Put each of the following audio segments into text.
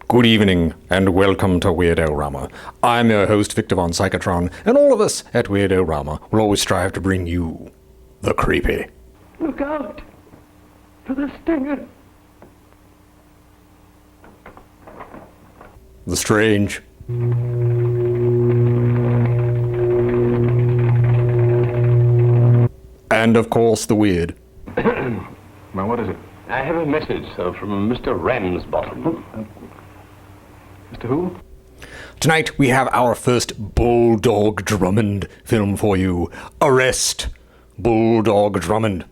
Good evening, and welcome to Weird-O-Rama. I'm your host, Victor von Psychotron, and all of us at Weird-O-Rama will always strive to bring you the creepy. Look out for the stinger. The strange. And, of course, the weird. Well, what is it? I have a message from Mr. Ramsbottom. Mr. Who? Tonight we have our first Bulldog Drummond film for you. Arrest Bulldog Drummond.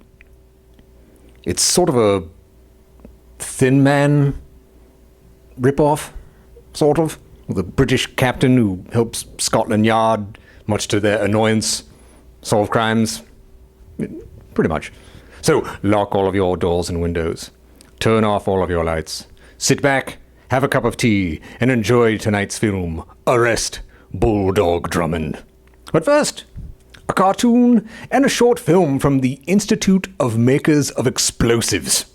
It's sort of a Thin Man ripoff, sort of, with a British captain who helps Scotland Yard, much to their annoyance, solve crimes. Pretty much. So, lock all of your doors and windows. Turn off all of your lights. Sit back, have a cup of tea, and enjoy tonight's film, Arrest Bulldog Drummond. But first, a cartoon and a short film from the Institute of Makers of Explosives.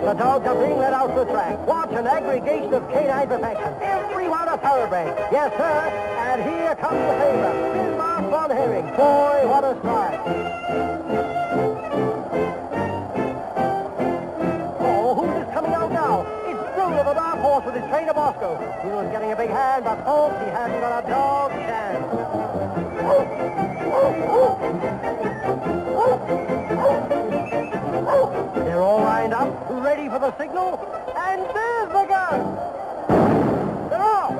The dogs are being led out to the track. Watch an aggregation of canine perfection. Everyone a thoroughbred. Yes, sir. And here comes the favorite, Finmark von Herring. Boy, what a start. Oh, who's this coming out now? It's Bruno, the dark horse, with his trainer Bosko. Bruno's getting a big hand, but folks, he hasn't got a dog's chance. They're all lined up, ready for the signal, and there's the gun. They're off.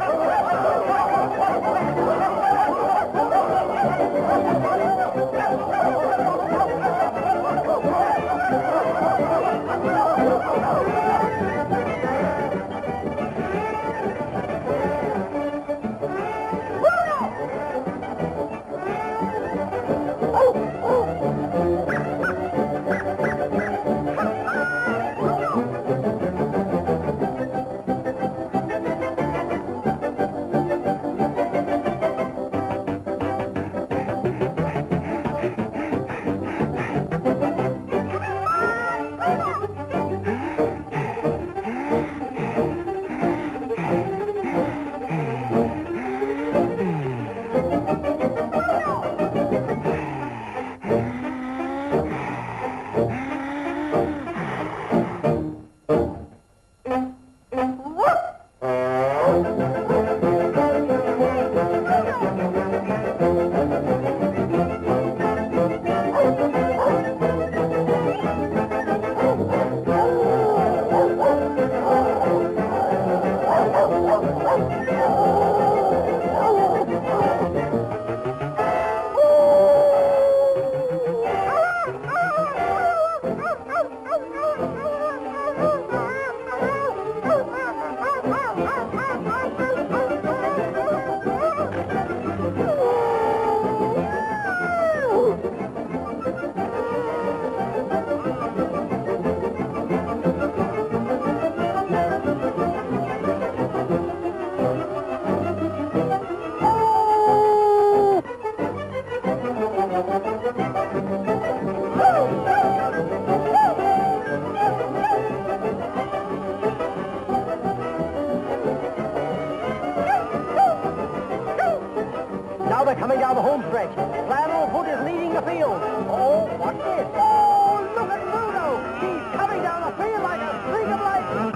Now they're coming down the home stretch. Flannelfoot is leading the field. Oh, what's this? Oh, look at Bruno. He's coming down the field like a streak of lightning.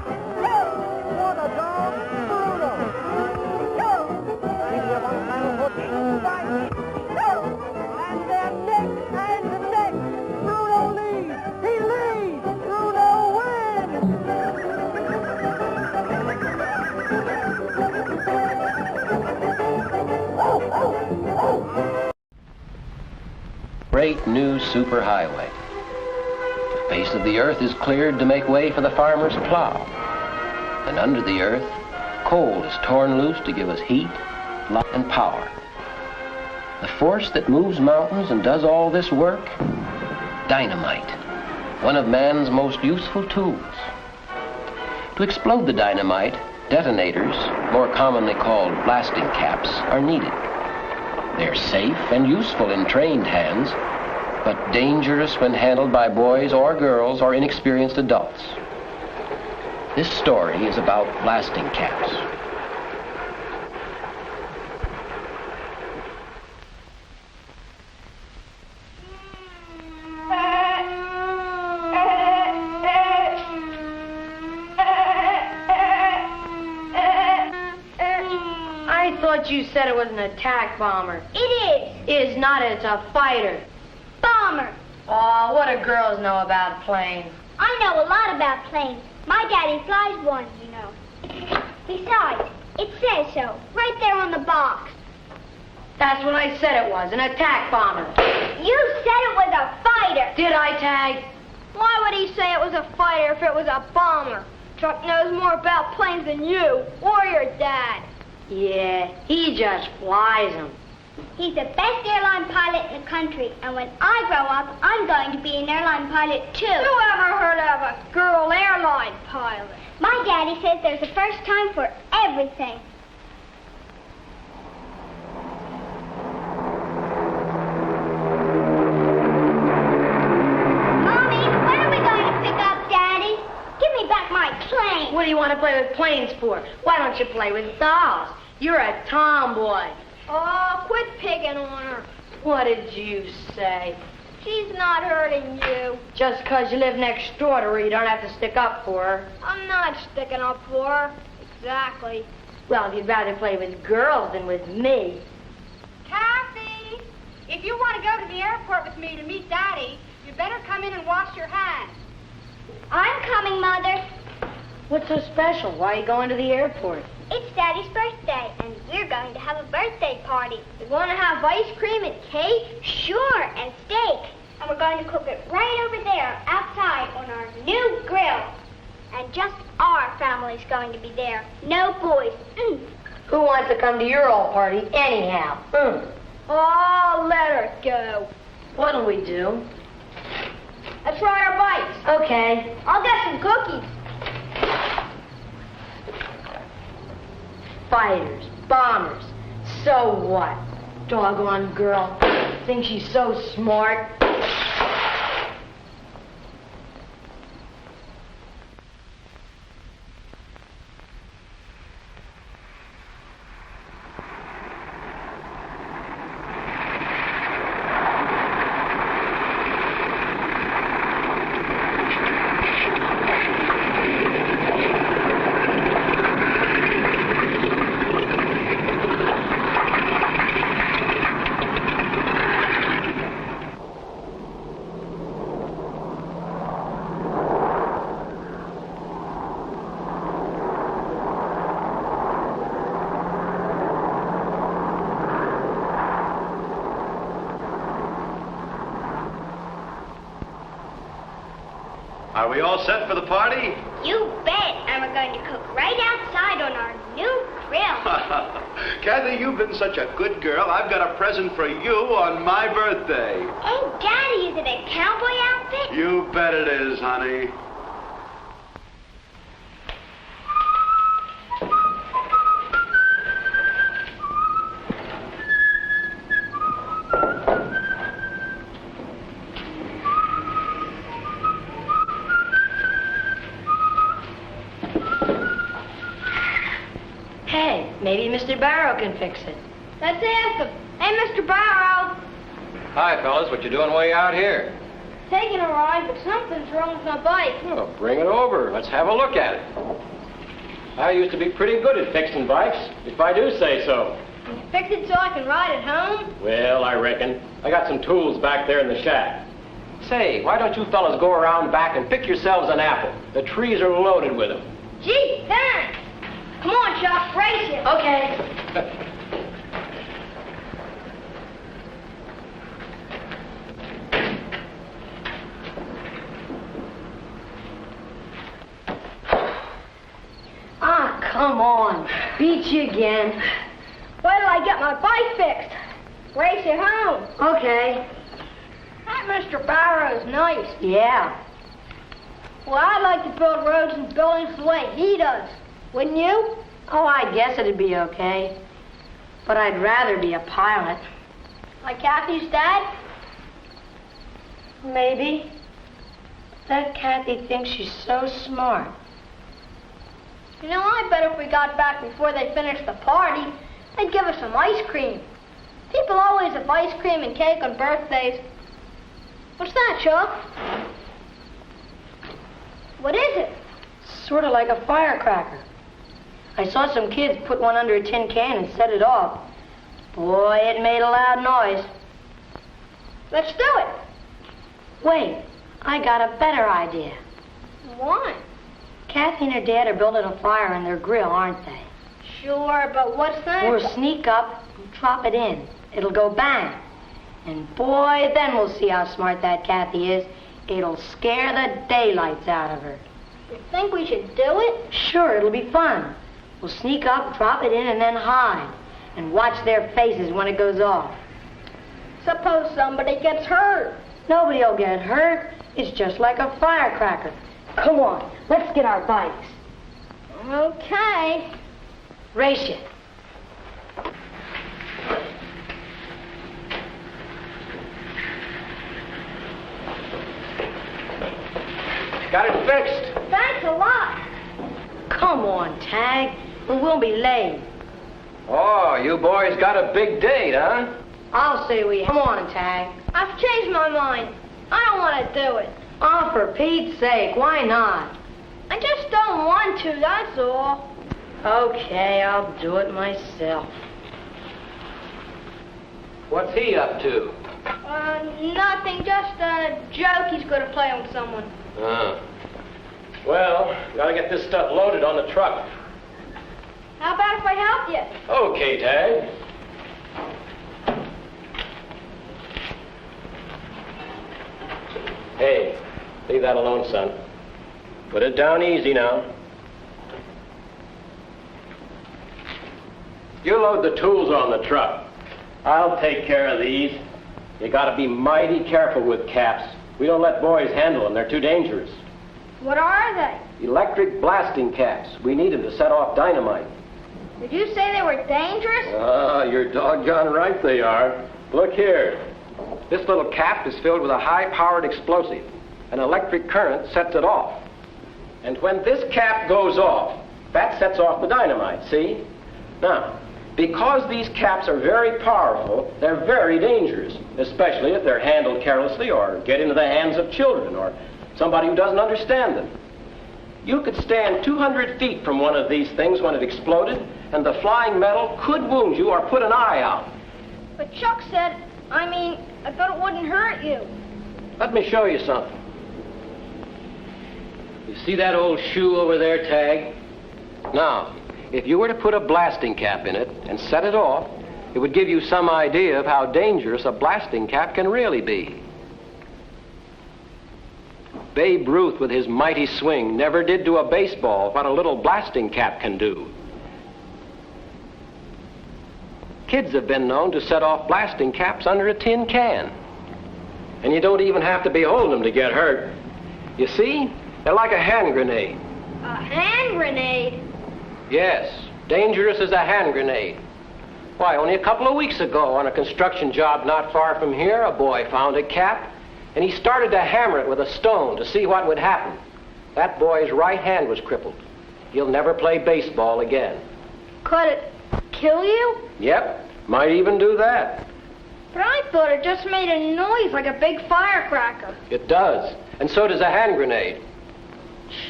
What a dog, Bruno. Speaking of Flannelfoot, right. And they're neck and neck. Bruno leads. He leads. Bruno wins. Great new superhighway. The face of the earth is cleared to make way for the farmer's plow. And under the earth, coal is torn loose to give us heat, light, and power. The force that moves mountains and does all this work? Dynamite, one of man's most useful tools. To explode the dynamite, detonators, more commonly called blasting caps, are needed. They're safe and useful in trained hands, but dangerous when handled by boys or girls or inexperienced adults. This story is about blasting caps. I thought you said it was an attack bomber. It is. It is not, it's a fighter. Bomber. Oh, what do girls know about planes? I know a lot about planes. My daddy flies one, you know. Besides, it says so, right there on the box. That's what I said it was, an attack bomber. You said it was a fighter. Did I, Tag? Why would he say it was a fighter if it was a bomber? Truck knows more about planes than you or your dad. Yeah, he just flies them. He's the best airline pilot in the country, and when I grow up, I'm going to be an airline pilot, too. Who ever heard of a girl airline pilot? My daddy says there's a first time for everything. Mommy, when are we going to pick up Daddy? Give me play with planes for? Why don't you play with dolls? You're a tomboy. Oh, quit picking on her. What did you say? She's not hurting you. Just 'cause you live next door to her, you don't have to stick up for her. I'm not sticking up for her. Exactly. Well, you'd rather play with girls than with me. Kathy, if you want to go to the airport with me to meet Daddy, you better come in and wash your hands. I'm coming, Mother. What's so special? Why are you going to the airport? It's Daddy's birthday, and we're going to have a birthday party. We're going to have ice cream and cake, sure, and steak. And we're going to cook it right over there, outside, on our new grill. And just our family's going to be there. No boys. Who wants to come to your old party anyhow? Oh, let her go. What'll we do? Let's ride our bikes. Okay. I'll get some cookies. Fighters, bombers. So what? Doggone girl. Thinks she's so smart. Are we all set for the party? You bet. And we're going to cook right outside on our new grill. Kathy, you've been such a good girl. I've got a present for you on my birthday. Oh, Daddy, is it a cowboy outfit? You bet it is, honey. Maybe Mr. Barrow can fix it. Let's ask him. Hey, Mr. Barrow. Hi, fellas. What you doing way out here? Taking a ride, but something's wrong with my bike. Oh, bring it over. Let's have a look at it. I used to be pretty good at fixing bikes, if I do say so. Can you fix it so I can ride it home? Well, I reckon. I got some tools back there in the shack. Say, why don't you fellas go around back and pick yourselves an apple? The trees are loaded with them. Gee, thanks. Come on, Chuck, race it. Okay. Ah, come on. Beat you again. Wait till I get my bike fixed. Race it home. Okay. That Mr. Barrow's nice. Yeah. Well, I'd like to build roads and buildings the way he does. Wouldn't you? Oh, I guess it'd be okay. But I'd rather be a pilot. Like Kathy's dad? Maybe. That Kathy thinks she's so smart. You know, I bet if we got back before they finished the party, they'd give us some ice cream. People always have ice cream and cake on birthdays. What's that, Chuck? What is it? Sort of like a firecracker. I saw some kids put one under a tin can and set it off. Boy, it made a loud noise. Let's do it. Wait, I got a better idea. What? Kathy and her dad are building a fire in their grill, aren't they? Sure, but what's that? We'll sneak up and drop it in. It'll go bang. And boy, then we'll see how smart that Kathy is. It'll scare the daylights out of her. You think we should do it? Sure, it'll be fun. We'll sneak up, drop it in, and then hide. And watch their faces when it goes off. Suppose somebody gets hurt. Nobody'll get hurt. It's just like a firecracker. Come on, let's get our bikes. Okay. Race you. Got it fixed. Thanks a lot. Come Come on, Tag. We'll be late. Oh, you boys got a big date, huh? I'll say we... Come on, Tag. I've changed my mind. I don't want to do it. Oh, for Pete's sake, why not? I just don't want to, that's all. Okay, I'll do it myself. What's he up to? Nothing, just a joke he's going to play with someone. Well, gotta get this stuff loaded on the truck. How about if I help you? Okay, Tag. Hey, leave that alone, son. Put it down easy now. You load the tools on the truck. I'll take care of these. You gotta be mighty careful with caps. We don't let boys handle them. They're too dangerous. What are they? Electric blasting caps. We need them to set off dynamite. Did you say they were dangerous? You're doggone right they are. Look here. This little cap is filled with a high-powered explosive. An electric current sets it off. And when this cap goes off, that sets off the dynamite, see? Now, because these caps are very powerful, they're very dangerous, especially if they're handled carelessly or get into the hands of children or somebody who doesn't understand them. You could stand 200 feet from one of these things when it exploded, and the flying metal could wound you or put an eye out. But Chuck said, I thought it wouldn't hurt you. Let me show you something. You see that old shoe over there, Tag? Now, if you were to put a blasting cap in it and set it off, it would give you some idea of how dangerous a blasting cap can really be. Babe Ruth, with his mighty swing, never did to a baseball what a little blasting cap can do. Kids have been known to set off blasting caps under a tin can. And you don't even have to be holding them to get hurt. You see, they're like a hand grenade. A hand grenade? Yes, dangerous as a hand grenade. Why, only a couple of weeks ago on a construction job not far from here, a boy found a cap, and he started to hammer it with a stone to see what would happen. That boy's right hand was crippled. He'll never play baseball again. Could it kill you? Yep, might even do that. But I thought it just made a noise like a big firecracker. It does, and so does a hand grenade.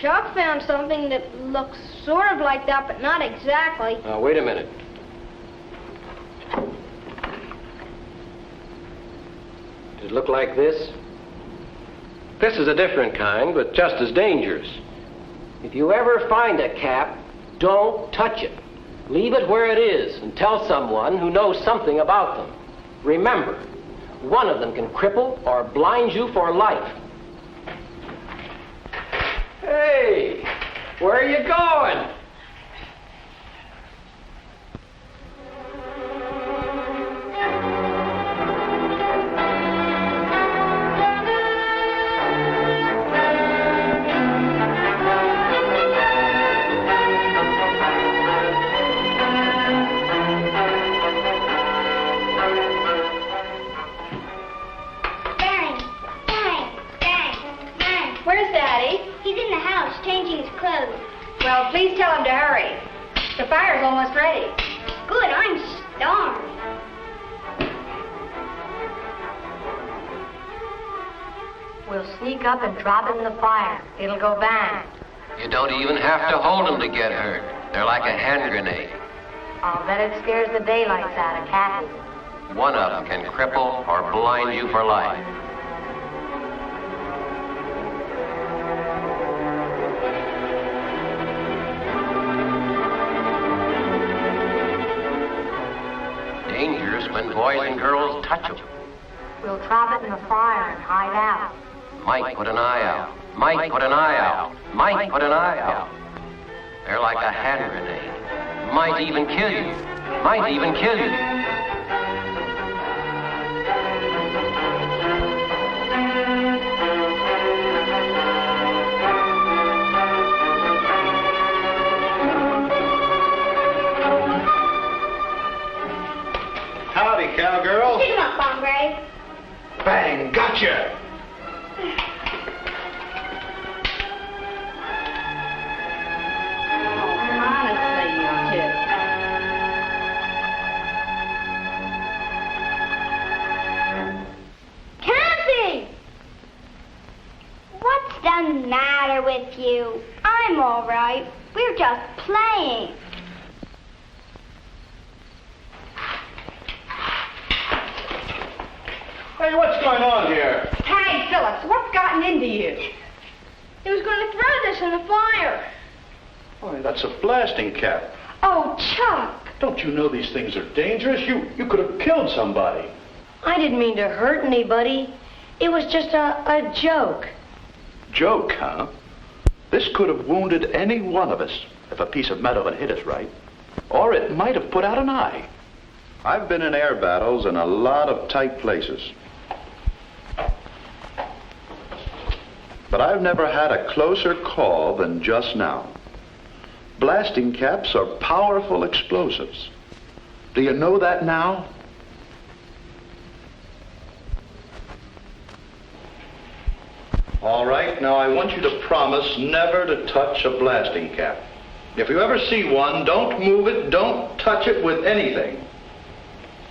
Chuck found something that looks sort of like that, but not exactly. Now, wait a minute. Does it look like this? This is a different kind, but just as dangerous. If you ever find a cap, don't touch it. Leave it where it is and tell someone who knows something about them. Remember, one of them can cripple or blind you for life. Hey, where are you going? Where's Daddy? He's in the house, changing his clothes. Well, please tell him to hurry. The fire's almost ready. Good, I'm starved. We'll sneak up and drop it in the fire. It'll go bang. You don't even have to hold them to get hurt. They're like a hand grenade. I'll bet it scares the daylights out of Kathy. One of them can cripple or blind you for life. Dangerous when boys and girls touch them. We'll drop it in the fire and hide out. Might put an eye out. Might put an eye out. Might put an eye out. They're like a hand grenade. Might even kill you. Might even kill you. Howdy, cowgirl. Pick him up, Bongrave. Bang, gotcha. with you. I'm all right. We're just playing. Hey, what's going on here? Hey, Phyllis, what's gotten into you? He was going to throw this in the fire. Oh, that's a blasting cap. Oh, Chuck. Don't you know these things are dangerous? You could have killed somebody. I didn't mean to hurt anybody. It was just a joke. Joke, huh? This could have wounded any one of us if a piece of metal had hit us right. Or it might have put out an eye. I've been in air battles in a lot of tight places. But I've never had a closer call than just now. Blasting caps are powerful explosives. Do you know that now? All right, now I want you to promise never to touch a blasting cap. If you ever see one, don't move it, don't touch it with anything.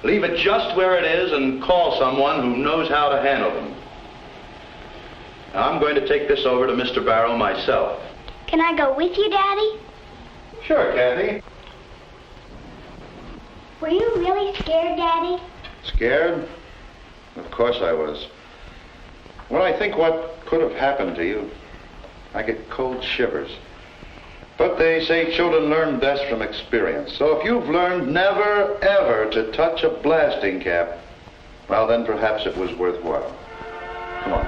Leave it just where it is and call someone who knows how to handle them. Now, I'm going to take this over to Mr. Barrow myself. Can I go with you, Daddy? Sure, Kathy. Were you really scared, Daddy? Scared? Of course I was. When I think what could have happened to you, I get cold shivers. But they say children learn best from experience. So if you've learned never, ever to touch a blasting cap, well, then perhaps it was worthwhile. Come on.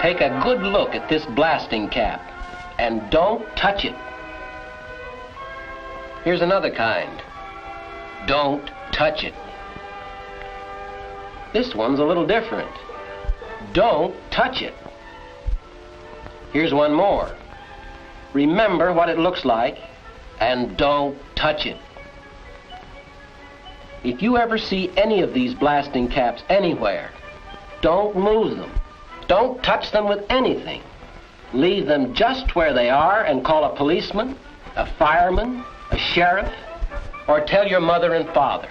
Take a good look at this blasting cap and don't touch it. Here's another kind. Don't touch it. This one's a little different. Don't touch it. Here's one more. Remember what it looks like and don't touch it. If you ever see any of these blasting caps anywhere, don't move them. Don't touch them with anything. Leave them just where they are and call a policeman, a fireman, a sheriff, or tell your mother and father.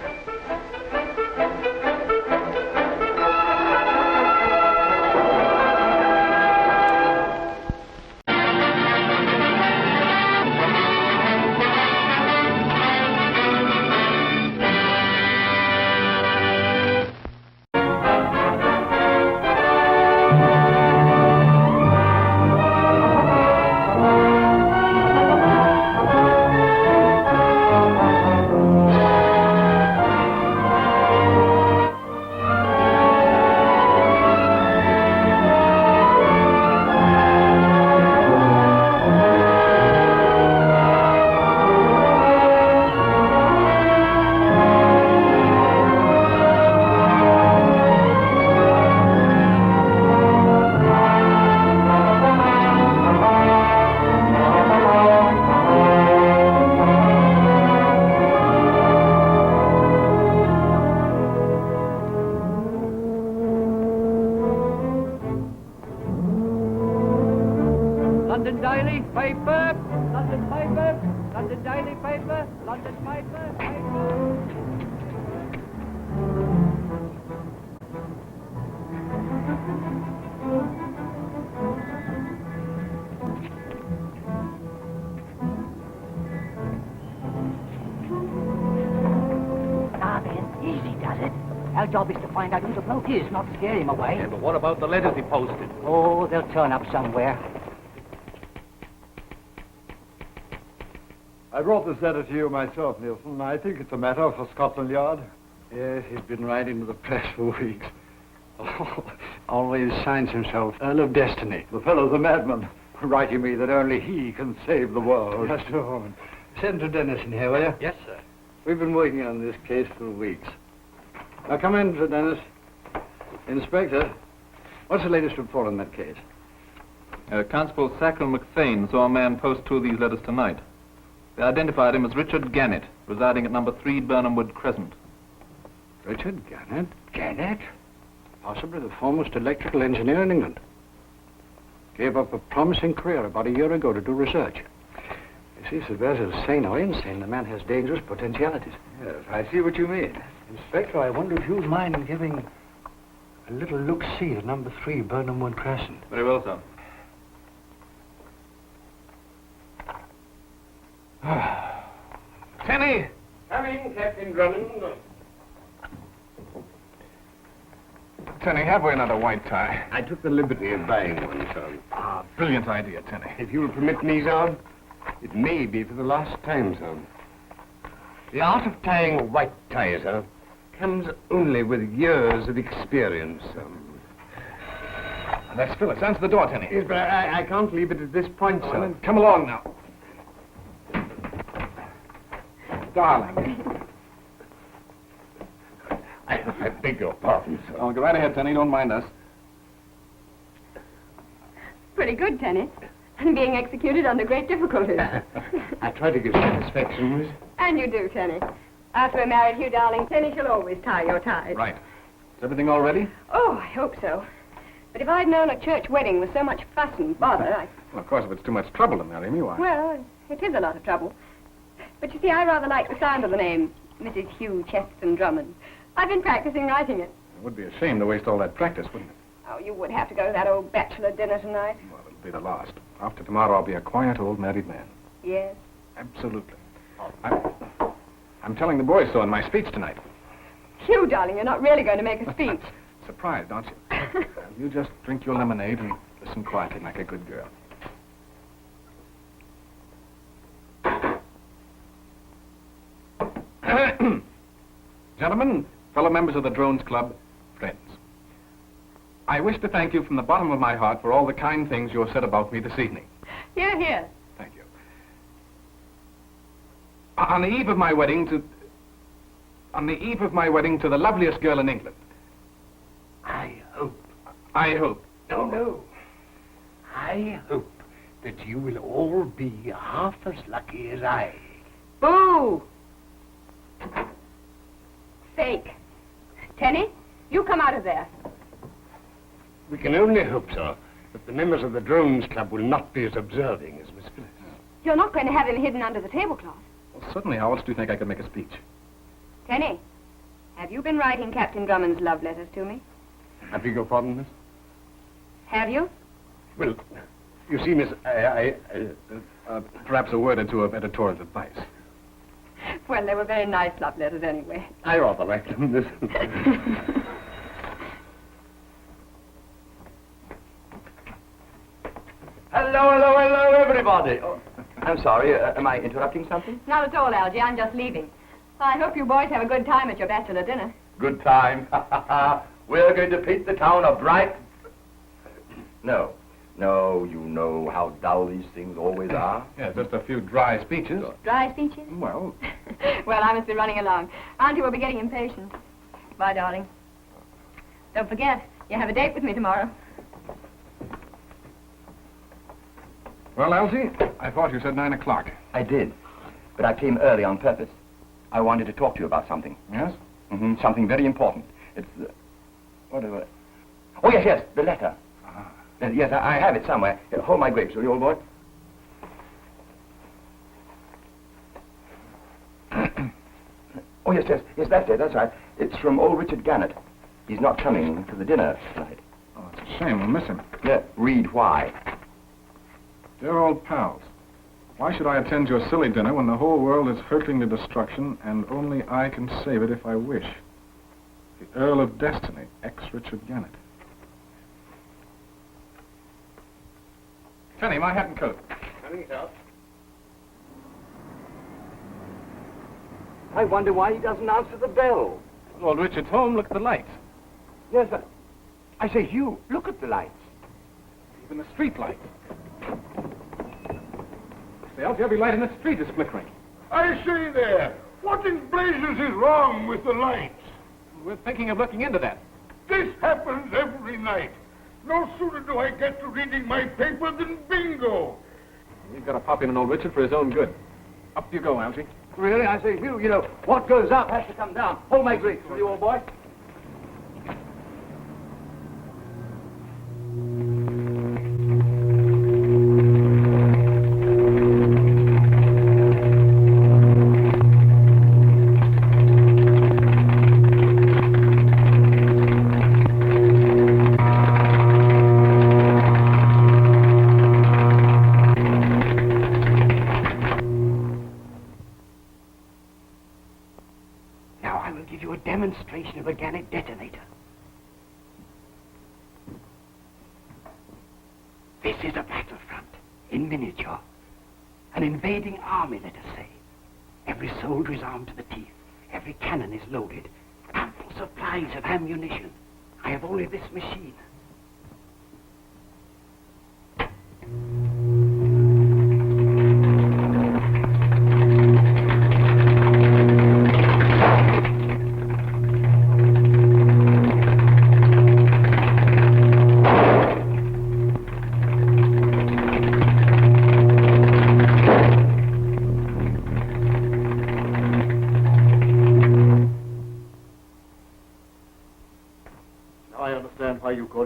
London Daily Paper, London Paper, London Daily Paper, London Paper, Paper. Now then, easy does it. Our job is to find out who the bloke is, not scare him away. Yeah, but what about the letters he posted? Oh, they'll turn up somewhere. I brought this letter to you myself, Nielsen. I think it's a matter for Scotland Yard. Yes, he's been writing to the press for weeks. Oh, always signs himself Earl of Destiny. The fellow's a madman, writing me that only he can save the world. Just a moment. Send to Dennison here, will you? Yes, sir. We've been working on this case for weeks. Now come in, Mr. Dennis. Inspector, what's the latest report on that case? Constable Sackle McThane saw a man post two of these letters tonight. They identified him as Richard Gannett, residing at number 3 Burnhamwood Crescent. Richard Gannett? Gannett? Possibly the foremost electrical engineer in England. Gave up a promising career about a year ago to do research. See, Sylvester, sane or insane, the man has dangerous potentialities. Yes, I see what you mean. Inspector, I wonder if you'd mind giving a little look-see at number 3, Burnham Wood Crescent. Very well, sir. Tenny! Coming, Captain Drummond. Tenny, have we another white tie? I took the liberty of buying one, sir. Ah, brilliant idea, Tenny. If you'll permit me, sir, it may be for the last time, sir. The art of tying a white tie, sir, comes only with years of experience, sir. That's Phyllis. Answer the door, Tenny. Yes, but I can't leave it at this point, sir. Then come along now. Darling. I beg your pardon, sir. Oh, go right ahead, Tenny. Don't mind us. Pretty good, Tenny. And being executed under great difficulties. I try to give satisfaction, miss. And you do, Tenny. After we're married, Hugh, darling, Tenny shall always tie your ties. Right. Is everything all ready? Oh, I hope so. But if I'd known a church wedding was so much fuss and bother, Well, of course, if it's too much trouble to marry me, why? Well, it is a lot of trouble. But you see, I rather like the sound of the name, Mrs. Hugh Cheston Drummond. I've been practicing writing it. It would be a shame to waste all that practice, wouldn't it? Oh, you would have to go to that old bachelor dinner tonight. Well, it'll be the last. After tomorrow, I'll be a quiet old married man. Yes. Absolutely. I'm telling the boys so in my speech tonight. Hugh, darling, you're not really going to make a speech. Surprised, aren't you? You just drink your lemonade and listen quietly like a good girl. Gentlemen, fellow members of the Drones Club, friends. I wish to thank you from the bottom of my heart for all the kind things you have said about me this evening. Hear, hear. Thank you. On the eve of my wedding to the loveliest girl in England. I hope. No. I hope that you will all be half as lucky as I. Boo! Fake. Tenny, you come out of there. We can only hope, sir, that the members of the Drones Club will not be as observing as Miss Phyllis. You're not going to have him hidden under the tablecloth. Well, certainly, how else do you think I could make a speech? Tenny, have you been writing Captain Drummond's love letters to me? I beg your pardon, miss? Have you? Well, you see, miss, Perhaps a word or two of editorial advice. Well, they were very nice love letters anyway. I rather like them, miss. Hello, everybody. Oh, I'm sorry, am I interrupting something? Not at all, Algy. I'm just leaving. I hope you boys have a good time at your bachelor dinner. Good time. We're going to paint the town a bright... No, you know how dull these things always are. Yeah, just a few dry speeches. Dry speeches? Well... Well, I must be running along. Auntie will be getting impatient. Bye, darling. Don't forget, you have a date with me tomorrow. Well, Elsie, I thought you said 9 o'clock. I did, but I came early on purpose. I wanted to talk to you about something. Yes? Mm-hmm, something very important. It's the... Whatever... Oh, yes, the letter. Yes, I have it somewhere. Here, hold my grapes, will you, old boy? Oh, yes, that's it, that's right. It's from old Richard Gannett. He's not coming to the dinner tonight. Oh, it's a shame. We'll miss him. Yeah, read why. Dear old pals, why should I attend your silly dinner when the whole world is hurtling to destruction and only I can save it if I wish? The Earl of Destiny, ex-Richard Gannett. Tenny, my hat and coat. Coming, sir. I wonder why he doesn't answer the bell. Lord Richard's home. Look at the lights. Yes, sir. I say, Hugh, look at the lights. Even the street lights. Every light in the street is flickering. I say there, what in blazes is wrong with the lights? We're thinking of looking into that. This happens every night. No sooner do I get to reading my paper than bingo. We've got to pop in on old Richard for his own good. Up you go, Algy. Really? I say, Hugh, you know, what goes up has to come down. Hold my grapes, will you, old boy? a demonstration of a Gannet detonator. This is a battlefront, in miniature. An invading army, let us say. Every soldier is armed to the teeth. Every cannon is loaded. Ample supplies of ammunition. I have only this machine.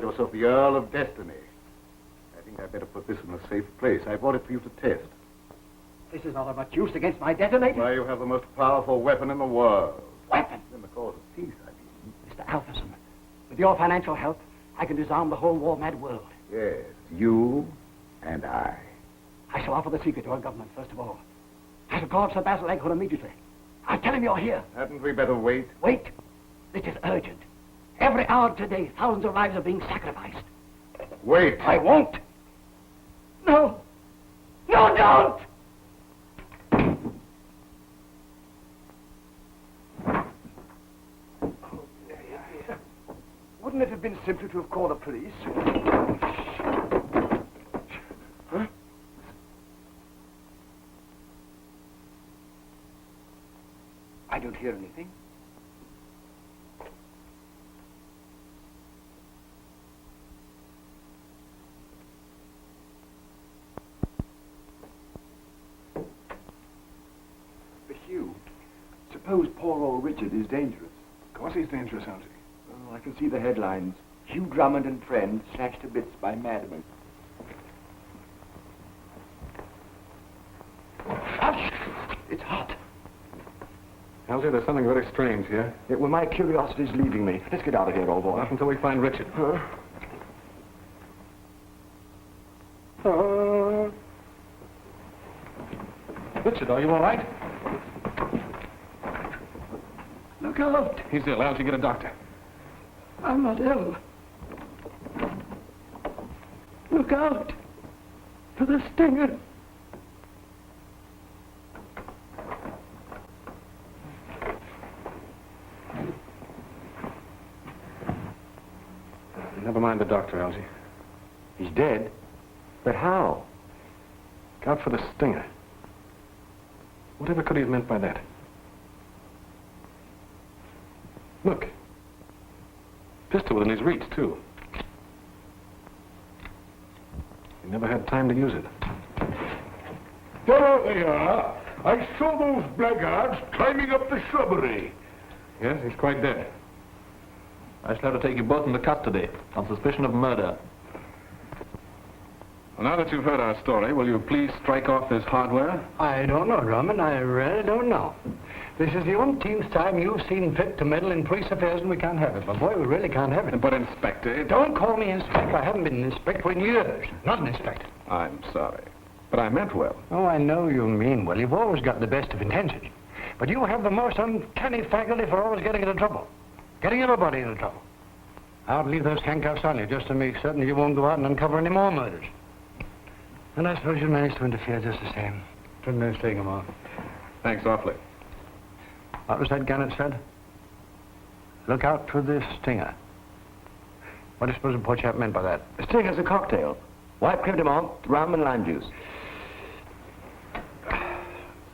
Yourself the Earl of Destiny. I think I'd better put this in a safe place. I brought it for you to test. This is not of much use against my detonator. Why, you have the most powerful weapon in the world. Weapon? In the cause of peace, I mean. Mr. Alpherson, with your financial help, I can disarm the whole war-mad world. Yes, you and I. I shall offer the secret to our government, first of all. I shall call up Sir Basil Leghorn immediately. I'll tell him you're here. Hadn't we better wait? Wait. This is urgent. Every hour today, thousands of lives are being sacrificed. Wait. I won't. No. No, don't! Wouldn't it have been simpler to have called the police? Huh? I don't hear anything. Suppose poor old Richard is dangerous. Of course he's dangerous, Elsie. Oh, I can see the headlines. Hugh Drummond and friends slashed to bits by madmen. It's hot. Elsie, there's something very strange here. Well, my curiosity's leaving me. Let's get out of here, old boy. Not until we find Richard. Huh? Richard, are you all right? Look out! He's ill. Elsie, get a doctor. I'm not ill. Look out for the stinger. Never mind the doctor, Elsie. He's dead? But how? Look out for the stinger. Whatever could he have meant by that? Look. Pistol within his reach, too. He never had time to use it. There they are. I saw those blackguards climbing up the shrubbery. Yes, he's quite dead. I shall have to take you both into custody on suspicion of murder. Well, now that you've heard our story, will you please strike off this hardware? I don't know, Drummond. I really don't know. This is the umpteenth time you've seen fit to meddle in police affairs, and we can't have it. But, boy, we really can't have it. But, Inspector... Don't call me Inspector. I haven't been an Inspector in years. Not an Inspector. I'm sorry. But I meant well. Oh, I know you mean well. You've always got the best of intentions. But you have the most uncanny faculty for always getting into trouble. Getting everybody into trouble. I'll leave those handcuffs on you just to make certain you won't go out and uncover any more murders. And I suppose you managed to interfere just the same. Couldn't have taken them off. Thanks awfully. What was that Gannet said? Look out for this stinger. What do you suppose the poor chap meant by that? A stinger's a cocktail. White creme de menthe, rum and lime juice.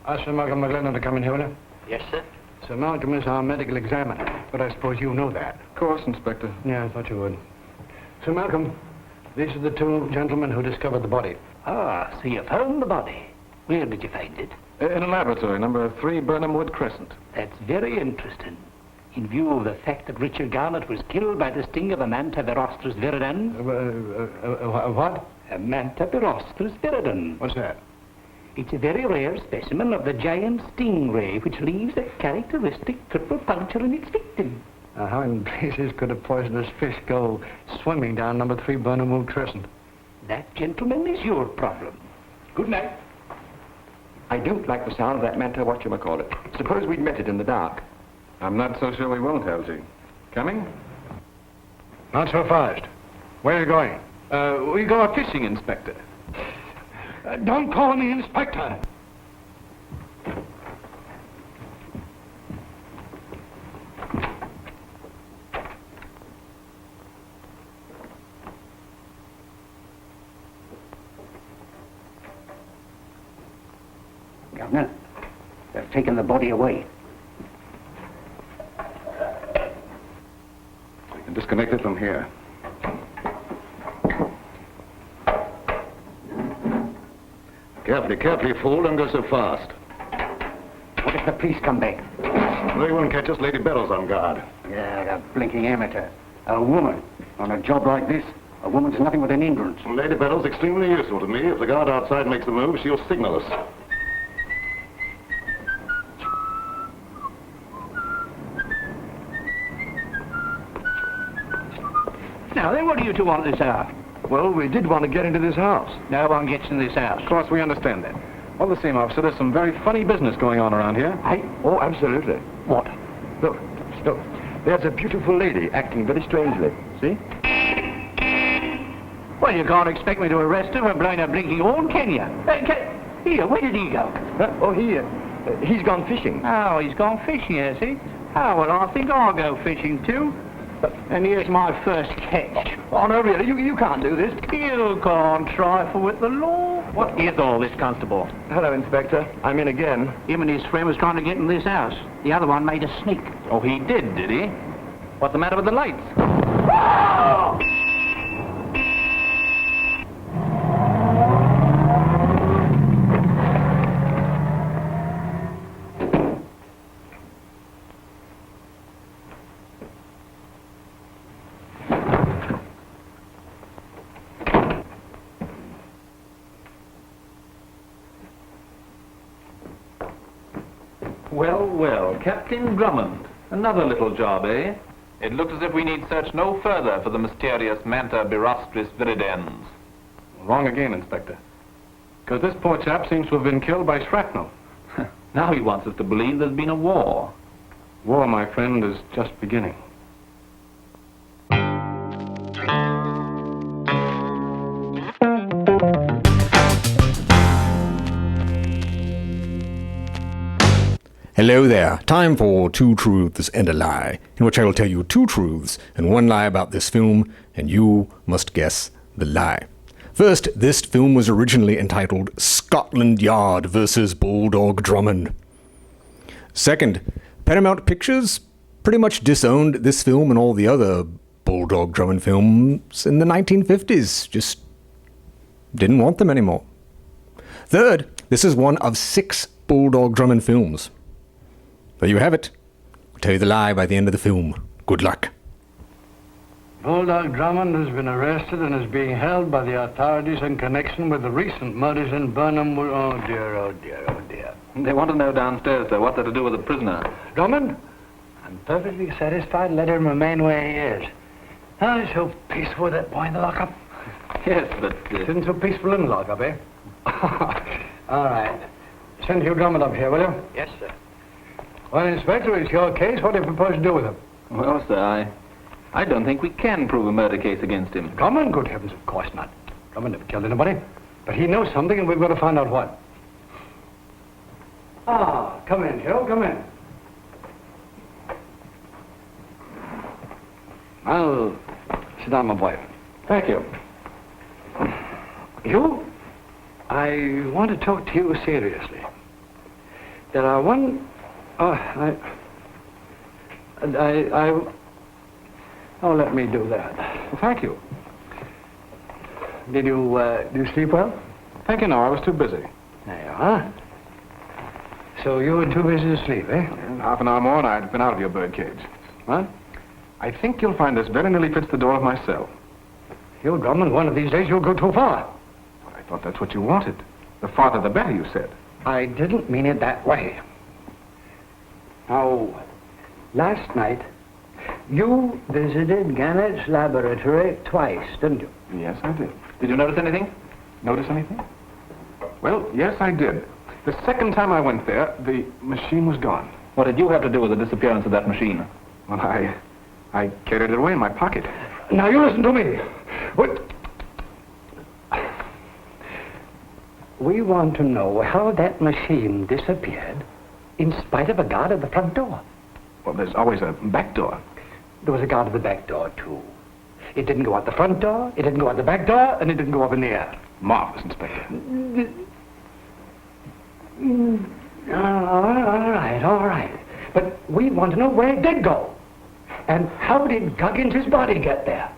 Ask Sir Malcolm McLennan to come in here, will you? Yes, sir. Sir Malcolm is our medical examiner, but I suppose you know that. Of course, Inspector. Yeah, I thought you would. Sir Malcolm, these are the two gentlemen who discovered the body. Ah, so you found the body. Where did you find it? In a laboratory, number 3 Burnham Wood Crescent. That's very interesting. In view of the fact that Richard Garnett was killed by the sting of a Manta virostris viridans. What? A Manta virostris viridans. What's that? It's a very rare specimen of the giant stingray, which leaves a characteristic triple puncture in its victim. Now, how in blazes could a poisonous fish go swimming down number 3 Burnham Wood Crescent? That, gentlemen, is your problem. Good night. I don't like the sound of that Manta whatchamacallit. Suppose we'd met it in the dark. I'm not so sure we won't, Halsey. Coming? Not so fast. Where are you going? We go a-fishing, Inspector. Don't call me Inspector. Governor, they've taken the body away. We can disconnect it from here. Carefully, you fool. Don't go so fast. What if the police come back? They won't catch us. Lady Bell's on guard. Yeah, that blinking amateur. A woman. On a job like this, a woman's nothing but an hindrance. Lady Bell's extremely useful to me. If the guard outside makes a move, she'll signal us. Now then, what do you two want this hour? Well, we did want to get into this house. No one gets in this house. Of course, we understand that. All the same, officer, there's some very funny business going on around here. Hey? Oh, absolutely. What? Look. There's a beautiful lady acting very strangely. See? Well, you can't expect me to arrest her for blowing a blinking horn, can you? Here, where did he go? He's gone fishing. Oh, he's gone fishing, has he? Oh, well, I think I'll go fishing, too. And here's my first catch. Oh, no, really, you can't do this. You can't trifle with the law. What is all this, Constable? Hello, Inspector. I'm in again. Him and his friend was trying to get in this house. The other one made a sneak. Oh, he did he? What's the matter with the lights? Oh! Well, Captain Drummond. Another little job, eh? It looks as if we need search no further for the mysterious Manta birostris viridens. Wrong again, Inspector. Because this poor chap seems to have been killed by shrapnel. Now he wants us to believe there's been a war. War, my friend, is just beginning. Hello there. Time for Two Truths and a Lie, in which I will tell you two truths and one lie about this film, and you must guess the lie. First, this film was originally entitled Scotland Yard vs. Bulldog Drummond. Second, Paramount Pictures pretty much disowned this film and all the other Bulldog Drummond films in the 1950s. Just didn't want them anymore. Third, this is one of 6 Bulldog Drummond films. There you have it. I'll tell you the lie by the end of the film. Good luck. Bulldog Drummond has been arrested and is being held by the authorities in connection with the recent murders in Burnham. Oh dear, oh dear, oh dear. They want to know downstairs, sir, what they're to do with the prisoner. Drummond, I'm perfectly satisfied. Let him remain where he is. Oh, it's so peaceful with that boy in the lockup. Yes, but... Isn't so peaceful in the lockup, eh? All right. Send Hugh Drummond up here, will you? Yes, sir. Well, Inspector, it's your case. What do you propose to do with him? Well, sir, I don't think we can prove a murder case against him. Drummond? Good heavens, of course not. Drummond never killed anybody. But he knows something, and we've got to find out what. Ah, come in, Hugh, come in. Well, sit down, my boy. Thank you. Hugh, I want to talk to you seriously. There are one... Oh, Oh, let me do that. Well, thank you. Did you sleep well? Thank you, no, I was too busy. There you are. So you were too busy to sleep, eh? In half an hour more and I'd been out of your birdcage. What? I think you'll find this very nearly fits the door of my cell. Hugh Drummond, one of these days you'll go too far. Well, I thought that's what you wanted. The farther the better, you said. I didn't mean it that way. Now, last night, you visited Gannett's laboratory twice, didn't you? Yes, I did. Did you notice anything? Notice anything? Well, yes, I did. The second time I went there, the machine was gone. What did you have to do with the disappearance of that machine? Well, I carried it away in my pocket. Now, you listen to me. We want to know how that machine disappeared in spite of a guard at the front door. Well, there's always a back door. There was a guard at the back door, too. It didn't go out the front door, it didn't go out the back door, and it didn't go up in the air. Marvelous, Inspector. All right. But we want to know where it did go. And how did Guggins' body get there?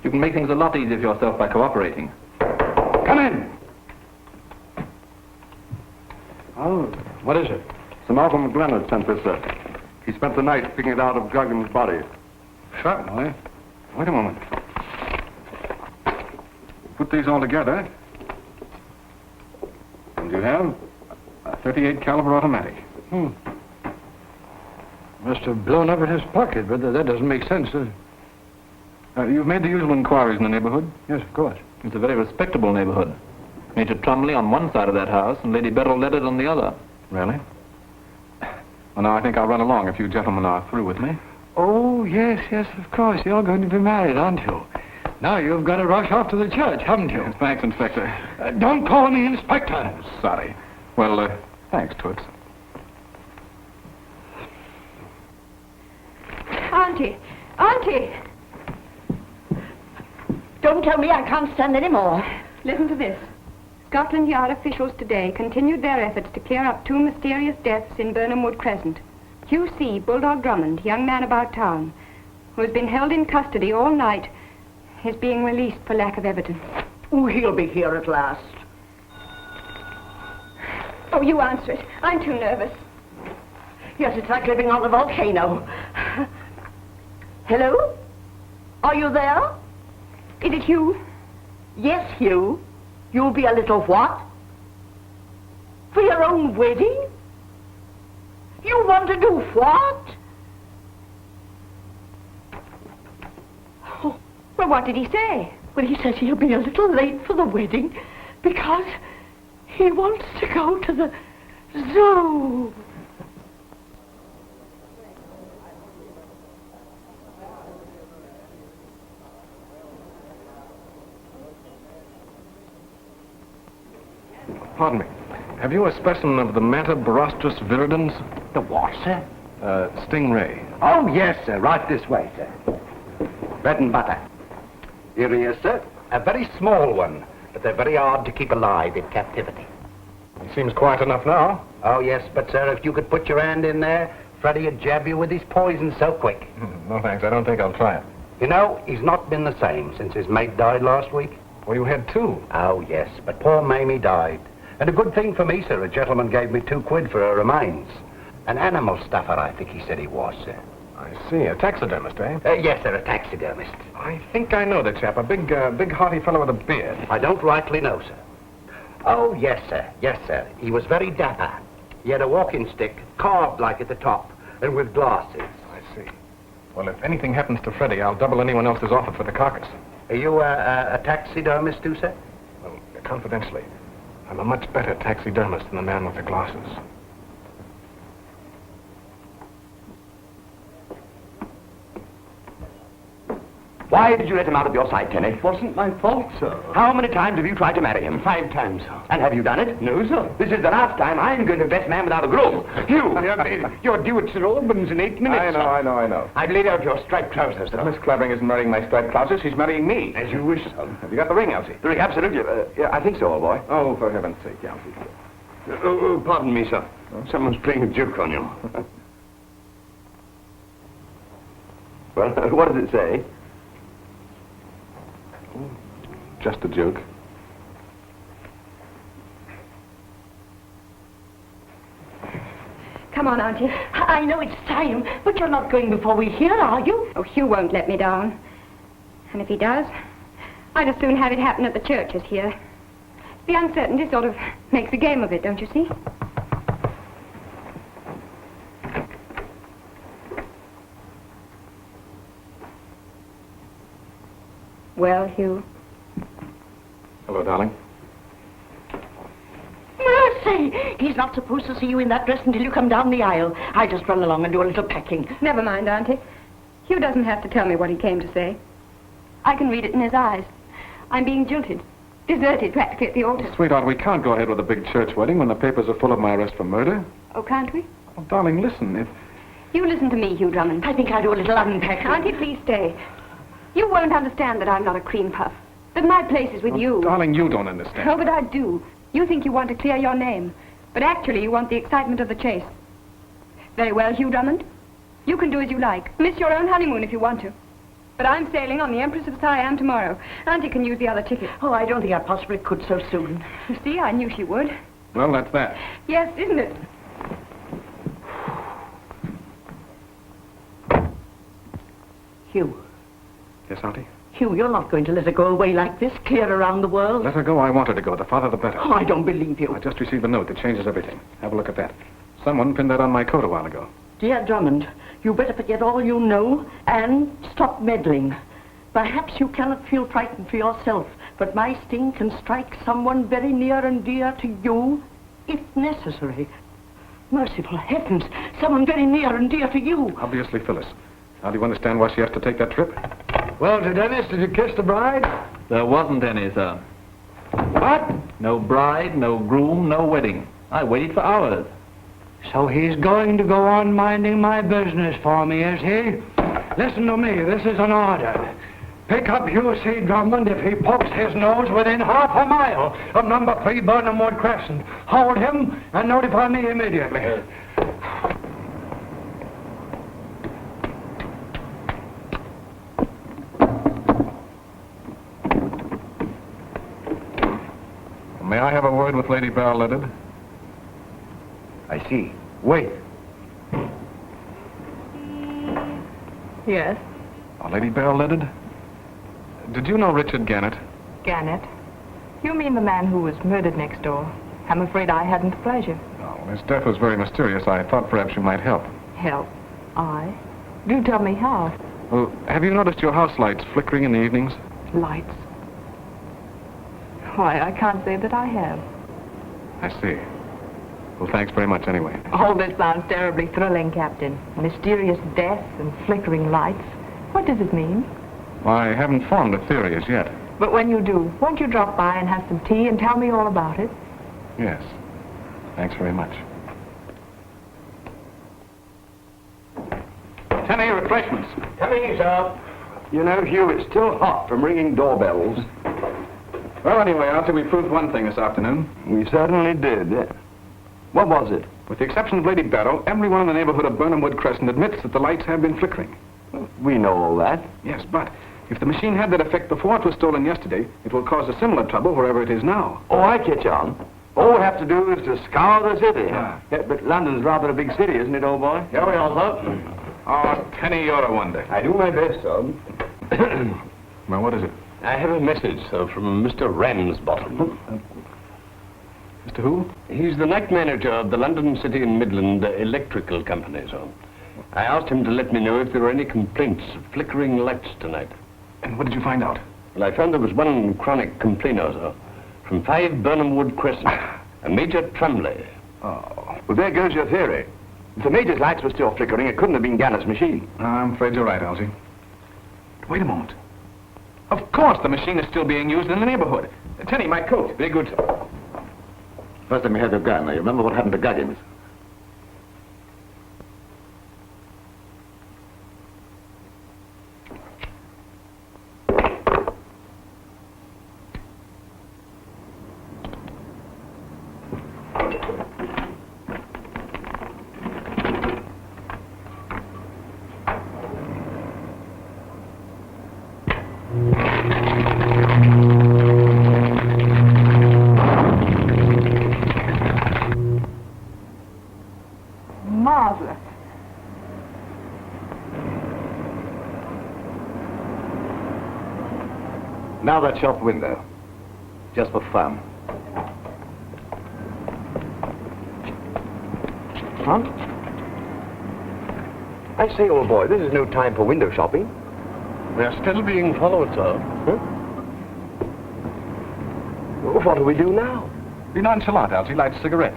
You can make things a lot easier for yourself by cooperating. Come in. Oh, what is it? Sir Malcolm McLennan sent this, sir. He spent the night picking it out of Guggins' body. Certainly. Wait a moment. Put these all together, and you have a .38 caliber automatic. Must have blown up in his pocket, but that doesn't make sense. You've made the usual inquiries in the neighborhood? Yes, of course. It's a very respectable neighborhood. Major Trumley on one side of that house and Lady Beryl Leonard on the other. Really? Well, now I think I'll run along if you gentlemen are through with me. Oh, yes, of course. You're going to be married, aren't you? Now you've got to rush off to the church, haven't you? Yes, thanks, Inspector. Don't call me Inspector. Sorry. Well, thanks, Toots. Auntie! Don't tell me I can't stand any more. Listen to this. Scotland Yard officials today continued their efforts to clear up 2 mysterious deaths in Burnham Wood Crescent. Q.C. Bulldog Drummond, young man about town, who has been held in custody all night, is being released for lack of evidence. Oh, he'll be here at last. Oh, you answer it. I'm too nervous. Yes, it's like living on a volcano. Hello? Are you there? Is it Hugh? Yes, Hugh. You'll be a little what? For your own wedding? You want to do what? Oh, well, what did he say? Well, he says he'll be a little late for the wedding because he wants to go to the zoo. Pardon me. Have you a specimen of the Metabarostus viridans? The what, sir? Stingray. Oh, yes, sir. Right this way, sir. Bread and butter. Here he is, sir. A very small one, but they're very hard to keep alive in captivity. He seems quiet enough now. Oh, yes, but, sir, if you could put your hand in there, Freddie would jab you with his poison so quick. No, thanks. I don't think I'll try it. You know, he's not been the same since his mate died last week. Well, you had 2. Oh, yes, but poor Mamie died. And a good thing for me, sir. A gentleman gave me £2 for her remains. An animal stuffer, I think he said he was, sir. I see. A taxidermist, eh? Yes, sir, a taxidermist. I think I know the chap. A big, hearty fellow with a beard. I don't rightly know, sir. Oh, yes, sir. Yes, sir. He was very dapper. He had a walking stick, carved like at the top, and with glasses. I see. Well, if anything happens to Freddie, I'll double anyone else's offer for the carcass. Are you a taxidermist, too, sir? Well, confidentially, I'm a much better taxidermist than the man with the glasses. Why did you let him out of your sight, Tenny? It wasn't my fault, sir. How many times have you tried to marry him? 5 times, sir. And have you done it? No, sir. This is the last time I'm going to be best man without a groom. Hugh! You're due at Sir Albans in 8 minutes. I know. I've laid out your striped trousers, sir. Miss Clavering isn't marrying my striped trousers. She's marrying me. As you wish, sir. Have you got the ring, Elsie? The ring, absolutely. Yeah, I think so, old boy. Oh, for heaven's sake, Elsie. Pardon me, sir. Someone's playing a joke on you. Well, what does it say? Just a joke. Come on, Auntie. I know it's time, but you're not going before we hear, are you? Oh, Hugh won't let me down. And if he does, I'd as soon have it happen at the church as here. The uncertainty sort of makes a game of it, don't you see? Well, Hugh. Hello, darling. Mercy! say, he's not supposed to see you in that dress until you come down the aisle. I'll just run along and do a little packing. Never mind, Auntie. Hugh doesn't have to tell me what he came to say. I can read it in his eyes. I'm being jilted. Deserted practically at the altar. Sweetheart, we can't go ahead with a big church wedding when the papers are full of my arrest for murder. Oh, can't we? Oh, darling, listen. If You listen to me, Hugh Drummond. I think I'll do a little unpacking. Auntie, please stay. You won't understand that I'm not a cream puff. That my place is with you. Darling, you don't understand. Oh, but I do. You think you want to clear your name. But actually, you want the excitement of the chase. Very well, Hugh Drummond. You can do as you like. Miss your own honeymoon if you want to. But I'm sailing on the Empress of Siam tomorrow. Auntie can use the other ticket. Oh, I don't think I possibly could so soon. You see, I knew she would. Well, that's that. Yes, isn't it? Hugh. Yes, Auntie? Hugh, you're not going to let her go away like this, clear around the world? Let her go. I want her to go. The farther, the better. Oh, I don't believe you. I just received a note that changes everything. Have a look at that. Someone pinned that on my coat a while ago. Dear Drummond, you better forget all you know and stop meddling. Perhaps you cannot feel frightened for yourself, but my sting can strike someone very near and dear to you, if necessary. Merciful heavens, someone very near and dear to you. Obviously, Phyllis. Now, do you understand why she has to take that trip? Well, Dennis, did you kiss the bride? There wasn't any, sir. What? No bride, no groom, no wedding. I waited for hours. So he's going to go on minding my business for me, is he? Listen to me, this is an order. Pick up Hugh C. Drummond if he pokes his nose within half a mile of number 3 Burnham Wood Crescent. Hold him and notify me immediately. May I have a word with Lady Barrel-Leaded? I see. Wait. Yes, Oh, Lady Barrel-Leaded? Did you know Richard Gannett? Gannett. You mean the man who was murdered next door? I'm afraid I hadn't the pleasure. Oh, his death was very mysterious. I thought perhaps you might help. Help? I? Do tell me how. Well, have you noticed your house lights flickering in the evenings? Lights? Why, I can't say that I have. I see. Well, thanks very much anyway. All this sounds terribly thrilling, Captain. Mysterious death and flickering lights. What does it mean? Well, I haven't formed a theory as yet. But when you do, won't you drop by and have some tea and tell me all about it? Yes. Thanks very much. Tenny, refreshments. Coming, sir. You know, Hugh, it's still hot from ringing doorbells. Well, anyway, Arthur, we proved one thing this afternoon. We certainly did. What was it? With the exception of Lady Barrow, everyone in the neighborhood of Burnham Wood Crescent admits that the lights have been flickering. We know all that. Yes, but if the machine had that effect before it was stolen yesterday, it will cause a similar trouble wherever it is now. Oh, I catch on. All we have to do is to scour the city. Yeah, but London's rather a big city, isn't it, old boy? Here we are, sir. Oh, Tenny, you're a wonder. I do my best, son. Well, what is it? I have a message, sir, from Mr. Ramsbottom. Mr. Who? He's the night manager of the London City and Midland Electrical Company, sir. I asked him to let me know if there were any complaints of flickering lights tonight. And what did you find out? Well, I found there was one chronic complainer, sir, from 5 Burnham Wood Crescent, a Major Trumley. Oh, well, there goes your theory. If the Major's lights were still flickering, it couldn't have been Gannett's machine. I'm afraid you're right, Elsie. Wait a moment. Of course the machine is still being used in the neighborhood. Tenny, my coat. Very good, sir. First, let me have your gun. Now, you remember what happened to Guggins? Marvelous. Now that shop window. Just for fun. Huh? I say, old boy, this is no time for window shopping. We're still being followed, sir. Huh? Well, what do we do now? Be nonchalant, Algy. Light a cigarette.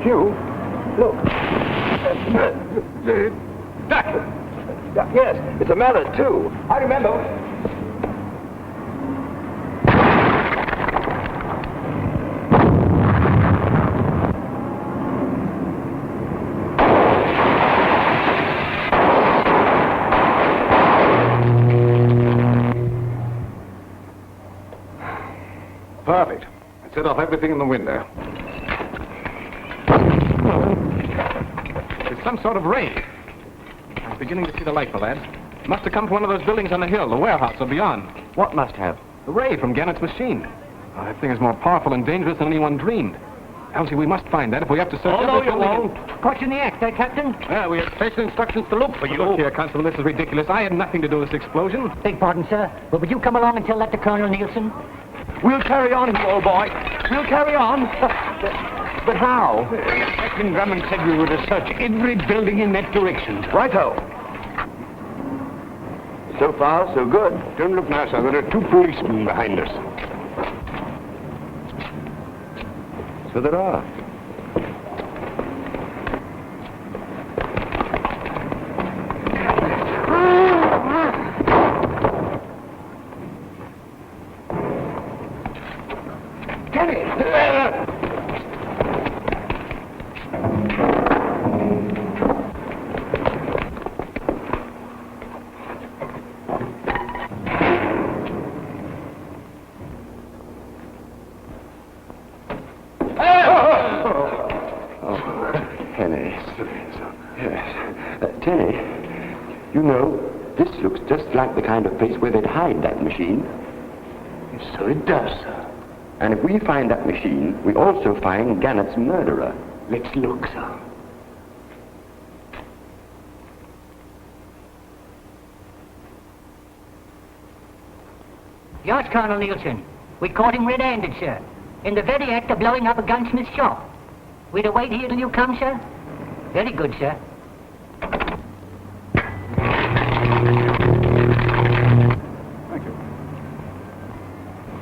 Hugh, look. Duck. Yes, it's a mallet, too. I remember. Perfect. I set off everything in the window. It's some sort of ray. I'm beginning to see the light, my lad. Must have come from one of those buildings on the hill, the warehouse or beyond. What must have? The ray from Gannett's machine. Oh, that thing is more powerful and dangerous than anyone dreamed. Algy, we must find that if we have to search Oh, no, every you building. won't. Caught you in the act, eh, Captain? Yeah, we have special instructions to look for you. Look here, Constable, this is ridiculous. I had nothing to do with this explosion. Beg pardon, sir, but would you come along and tell that to Colonel Nielsen? We'll carry on, you old boy. We'll carry on. But how? Captain Drummond said we were to search every building in that direction. Righto. So far, so good. Don't look now, sir. There are 2 policemen behind us. So there are. Like the kind of place where they'd hide that machine. So it does, sir. And if we find that machine, we also find Gannett's murderer. Let's look, sir. Yes, Colonel Nielsen. We caught him red-handed, sir. In the very act of blowing up a gunsmith's shop. We'd await here till you come, sir. Very good, sir.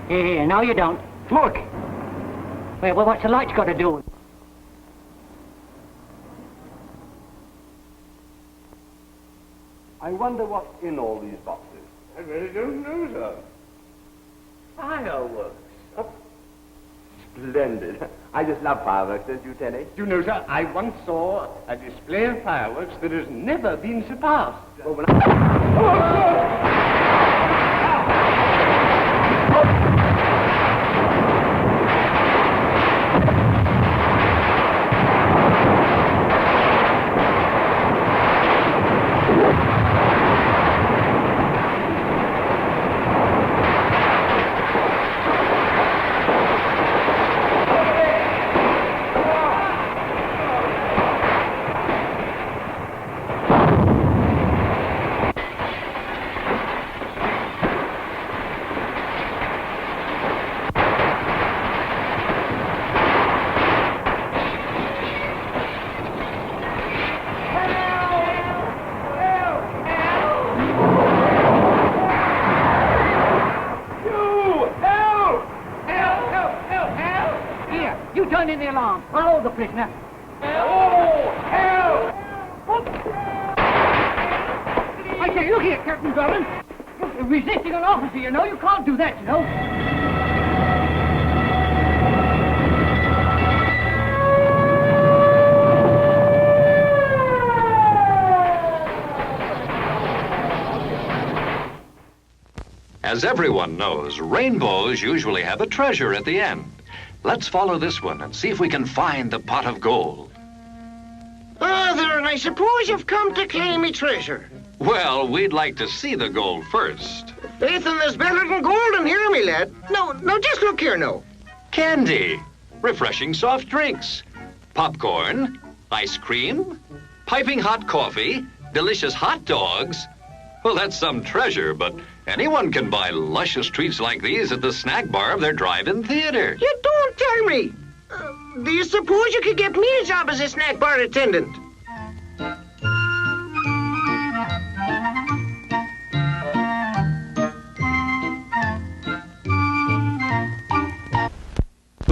Here, no you don't. Look! Well, what's the lights got to do with it? I wonder what's in all these boxes. I really don't know, sir. Fireworks. Oh, splendid. I just love fireworks, don't you, Tenny? You know, sir, I once saw a display of fireworks that has never been surpassed. Well, when I... In the alarm. I'll hold the prisoner. Oh, help! I say, look here, Captain Drummond. You're resisting an officer, you know. You can't do that, you know. As everyone knows, rainbows usually have a treasure at the end. Let's follow this one and see if we can find the pot of gold. Ah, there, and I suppose you've come to claim me treasure. Well, we'd like to see the gold first. Faith, and there's better than gold in here, me lad. No, just look here, no. Candy, refreshing soft drinks, popcorn, ice cream, piping hot coffee, delicious hot dogs. Well, that's some treasure, but anyone can buy luscious treats like these at the snack bar of their drive-in theater. You don't tell me. Do you suppose you could get me a job as a snack bar attendant?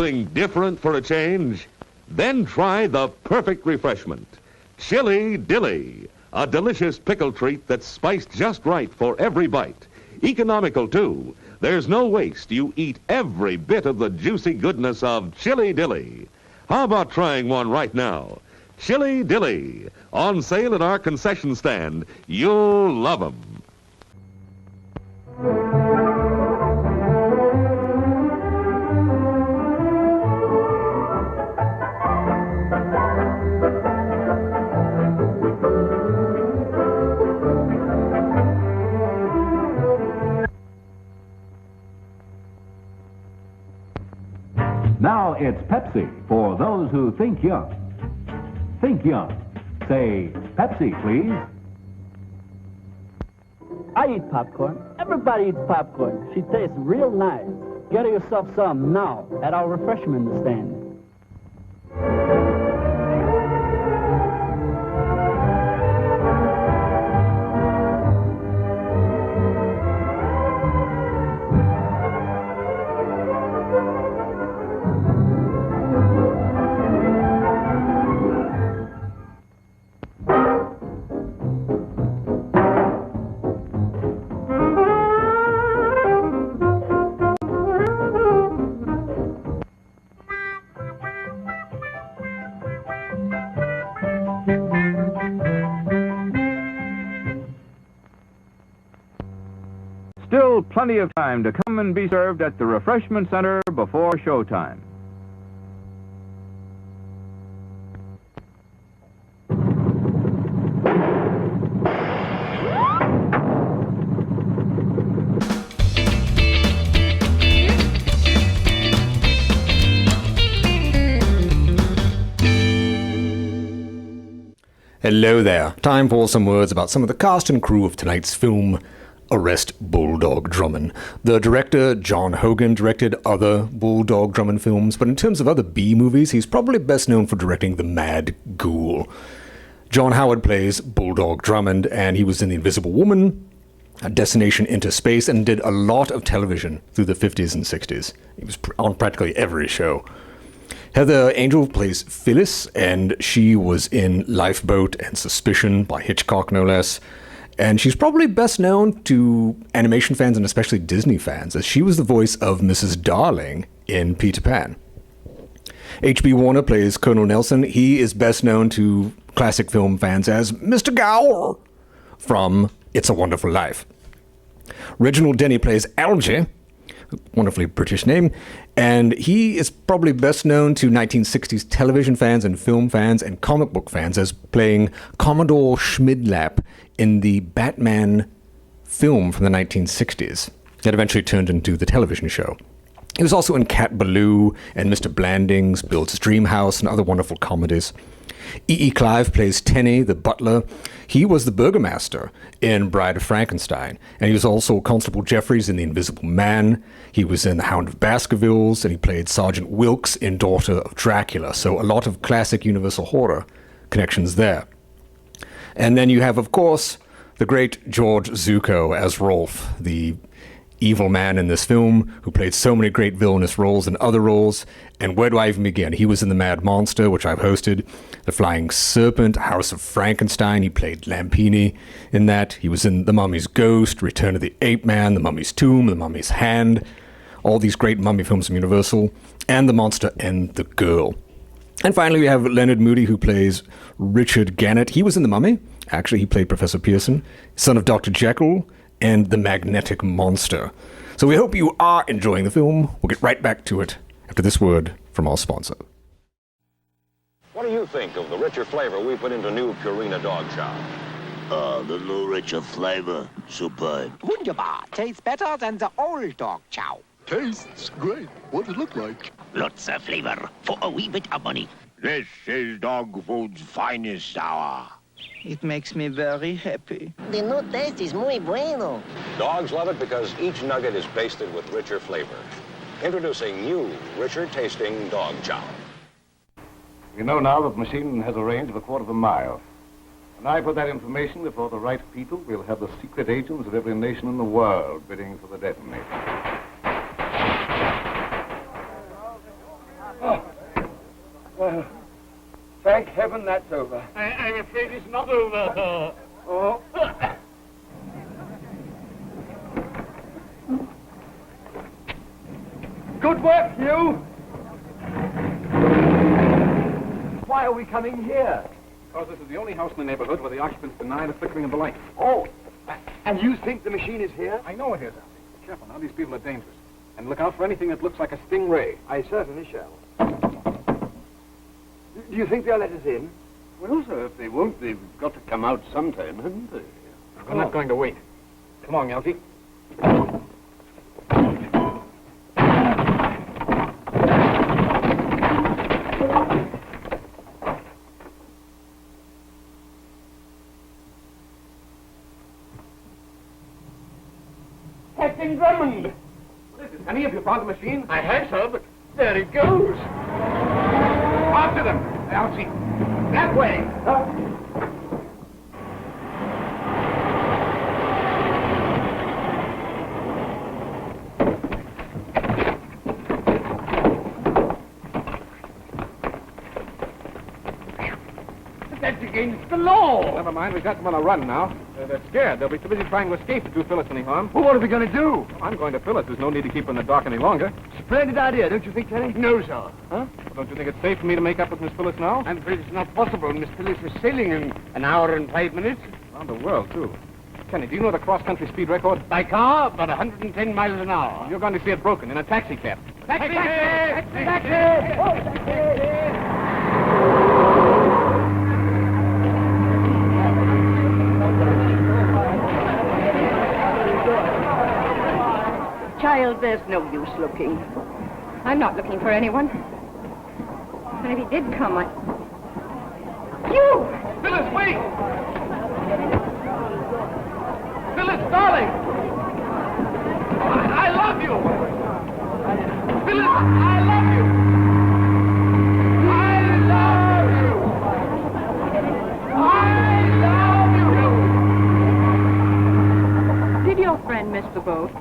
something different for a change? Then try the perfect refreshment, Chili Dilly, a delicious pickle treat that's spiced just right for every bite. Economical, too. There's no waste. You eat every bit of the juicy goodness of Chili Dilly. How about trying one right now? Chili Dilly, on sale at our concession stand. You'll love 'em. Now it's Pepsi for those who think young. Think young. Say, Pepsi, please. I eat popcorn. Everybody eats popcorn. She tastes real nice. Get yourself some now at our refreshment stand. Still plenty of time to come and be served at the refreshment center before showtime. Hello there. Time for some words about some of the cast and crew of tonight's film, Arrest Bulldog Drummond. The director, John Hogan, directed other Bulldog Drummond films, but in terms of other B movies, he's probably best known for directing The Mad Ghoul. John Howard plays Bulldog Drummond, and he was in The Invisible Woman, Destination Into Space, and did a lot of television through the 50s and 60s. He was on practically every show. Heather Angel plays Phyllis, and she was in Lifeboat and Suspicion by Hitchcock, no less. And she's probably best known to animation fans and especially Disney fans, as she was the voice of Mrs. Darling in Peter Pan. H.B. Warner plays Colonel Nelson. He is best known to classic film fans as Mr. Gower from It's a Wonderful Life. Reginald Denny plays Algy, wonderfully British name, and he is probably best known to 1960s television fans and film fans and comic book fans as playing Commodore Schmidlap in the Batman film from the 1960s that eventually turned into the television show. He was also in Cat Ballou and Mr. Blandings Builds Dream House and other wonderful comedies. E.E. Clive plays Tenny, the butler. He was the burgomaster in Bride of Frankenstein, and he was also Constable Jeffries in The Invisible Man. He was in The Hound of Baskervilles, and he played Sergeant Wilkes in Daughter of Dracula, so a lot of classic Universal horror connections there. And then you have, of course, the great George Zucco as Rolf, the evil man in this film, who played so many great villainous roles and other roles. And where do I even begin? He was in The Mad Monster, which I've hosted, The Flying Serpent, House of Frankenstein. He played Lampini in that. He was in The Mummy's Ghost, Return of the Ape Man, The Mummy's Tomb, The Mummy's Hand, all these great mummy films from Universal, and The Monster and the Girl. And finally, we have Leonard Moody, who plays Richard Gannett. He was in The Mummy. Actually, he played Professor Pearson, son of Dr. Jekyll, and the Magnetic Monster. So we hope you are enjoying the film. We'll get right back to it after this word from our sponsor. What do you think of the richer flavor we put into new Purina Dog Chow? The new richer flavor. Superb. Wunderbar. Tastes better than the old dog chow. Tastes great. What does it look like? Lots of flavor for a wee bit of money. This is dog food's finest hour. It makes me very happy. The new taste is muy bueno. Dogs love it because each nugget is basted with richer flavor. Introducing new, richer-tasting Dog Chow. We know now that the machine has a range of 1/4 mile. When I put that information before the right people, we'll have the secret agents of every nation in the world bidding for the detonator. Well, thank heaven that's over. I'm afraid it's not over. Oh. Good work, Hugh. Why are we coming here? Because this is the only house in the neighborhood where the occupants deny the flickering of the light. Oh, and you think the machine is here? I know it is, Alfie. Be careful now, these people are dangerous. And look out for anything that looks like a stingray. I certainly shall. Do you think they'll let us in? Well, sir, if they won't, they've got to come out sometime, haven't they? We're not going to wait. Come on, Alfie. Captain Drummond! What is it, Penny? Have you found the machine? I have, sir, but there it goes. After them, Alfie. That way. That's against the law. Never mind, we've got them on a run now. They're scared. They'll be too busy trying to escape to do Phyllis any harm. Well, what are we going to do? I'm going to Phyllis. There's no need to keep her in the dark any longer. Splendid idea, don't you think, Tenny? No, sir. Huh? Well, don't you think it's safe for me to make up with Miss Phyllis now? I'm afraid it's not possible. Miss Phyllis is sailing in an hour and 5 minutes. Around the world, too. Kenny, do you know the cross-country speed record? By car, about 110 miles an hour. You're going to see it broken in a taxi cab. Taxi! Taxi! Oh, taxi! Child, there's no use looking. I'm not looking for anyone. And if he did come, You! Phyllis, wait! Phyllis, darling! I love you! Phyllis, I love you! I love you! I love you! Did your friend miss the boat?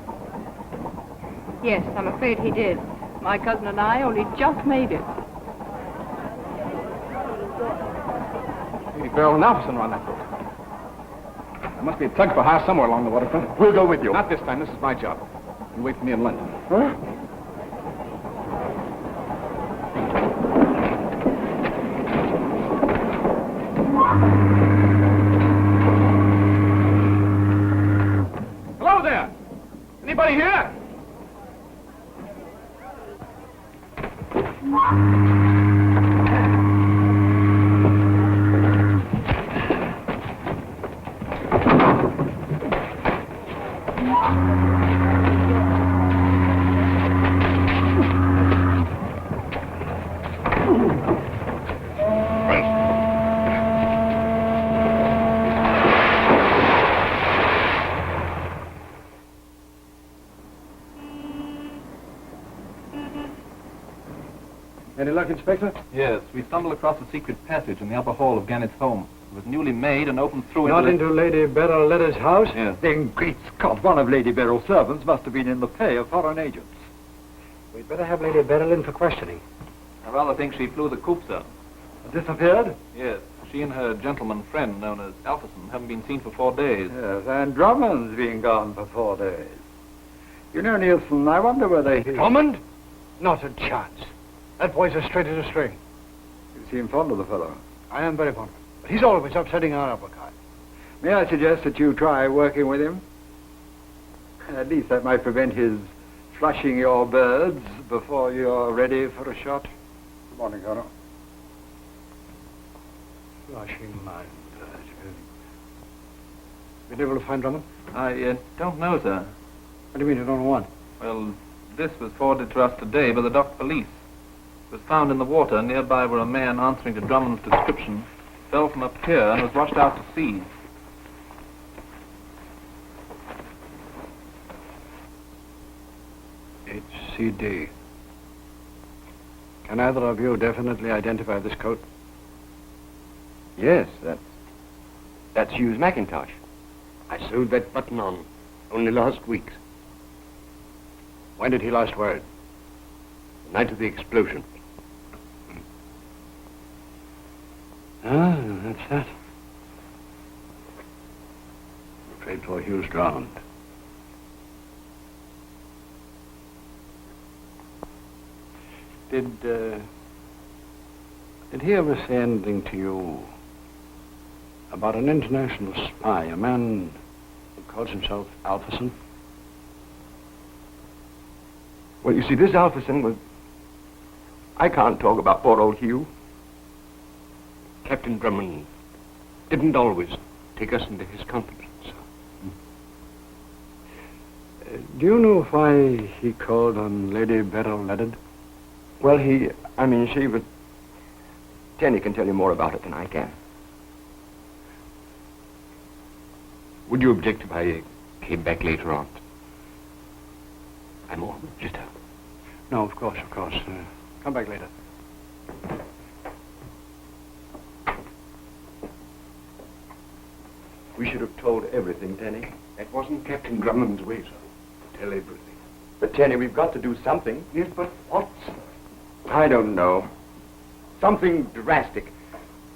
Yes, I'm afraid he did. My cousin and I only just made it. Lady Beryl and Alpherson are on that boat. There must be a tug for hire somewhere along the waterfront. We'll go with you. Not this time. This is my job. You wait for me in London. Huh? Hello there! Anybody here? Any luck, Inspector? Yes, we stumbled across a secret passage in the upper hall of Gannett's home. It was newly made and opened through Not into... into Lady Beryl Leather's house? Yes. Then, great Scott, one of Lady Beryl's servants must have been in the pay of foreign agents. We'd better have Lady Beryl in for questioning. I rather think she flew the coop, sir. Disappeared? Yes, she and her gentleman friend, known as Alpherson, haven't been seen for 4 days. Yes, and Drummond's been gone for 4 days. You know, Nielsen, I wonder whether he... Drummond? Not a chance. That boy's as straight as a string. You seem fond of the fellow. I am very fond of him. But he's always upsetting our apple cart. May I suggest that you try working with him? At least that might prevent his flushing your birds before you're ready for a shot. Good morning, Colonel. Flushing my birds. Been able to find Drummond? I don't know, sir. What do you mean you don't know what? Well, this was forwarded to us today by the dock police. It was found in the water nearby where a man answering to Drummond's description fell from a pier and was washed out to sea. HCD. Can either of you definitely identify this coat? Yes, that's Hughes McIntosh. I sewed that button on only last week. When did he last wear it? The night of the explosion. Ah, that's that. I'm afraid poor Hugh's drowned. Did he ever say anything to you about an international spy, a man who calls himself Alpherson? Well, you see, this Alpherson was... I can't talk about poor old Hugh. Captain Drummond didn't always take us into his confidence. Do you know why he called on Lady Beryl Leonard? Well, she was... Tenny can tell you more about it than I can. Would you object if I came back later on? I'm all just out. No, of course, of course. Come back later. We should have told everything, Tenny. That wasn't Captain Drummond's way, sir. To tell everything. But, Tenny, we've got to do something. Yes, but what, sir? I don't know. Something drastic.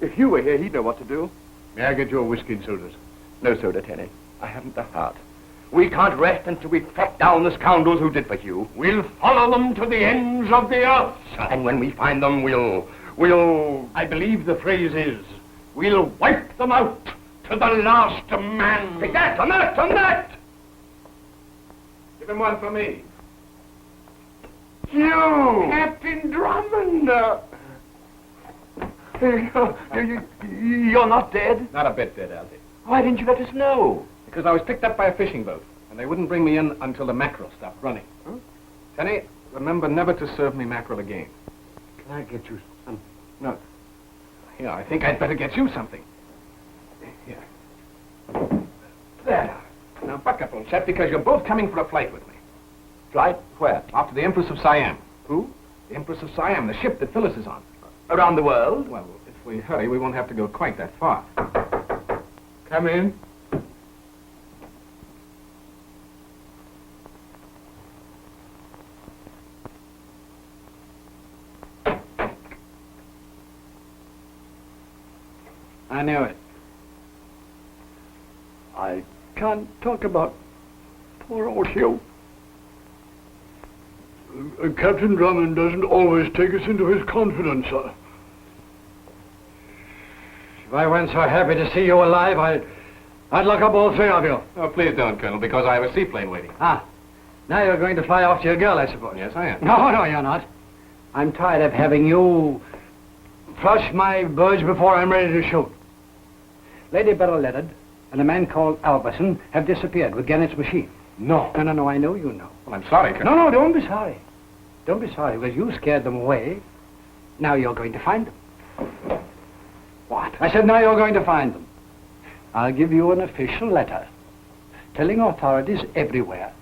If Hugh were here, he'd know what to do. May I get your whiskey and sodas? No soda, Tenny. I haven't the heart. We can't rest until we track down the scoundrels who did for Hugh. We'll follow them to the ends of the earth, sir. And when we find them, we'll... I believe the phrase is, we'll wipe them out to the last man. Take that, on that, on that! Give him one for me. Hugh! Captain Drummond! You're not dead? Not a bit dead, Alfie. Why didn't you let us know? Because I was picked up by a fishing boat, and they wouldn't bring me in until the mackerel stopped running. Huh? Tenny, remember never to serve me mackerel again. Can I get you some? No. Yeah, I think I'd better get you something. Here. There. Now, buck up, old chap, because you're both coming for a flight with me. Flight? Where? Off to the Empress of Siam. Who? The Empress of Siam, the ship that Phyllis is on. Around the world? Well, if we hurry, we won't have to go quite that far. Come in. I knew it. I can't talk about poor old Hugh. Captain Drummond doesn't always take us into his confidence, sir. If I weren't so happy to see you alive, I'd lock up all three of you. Oh, please don't, Colonel, because I have a seaplane waiting. Ah, now you're going to fly off to your girl, I suppose. Yes, I am. No, you're not. I'm tired of having you flush my birds before I'm ready to shoot. Lady Beryl Leonard and a man called Alberson have disappeared with Gannett's machine. No. No, I know you know. Well, I'm sorry, Colonel. No, don't be sorry. Don't be sorry, because you scared them away. Now you're going to find them. What? I said now you're going to find them. I'll give you an official letter telling authorities everywhere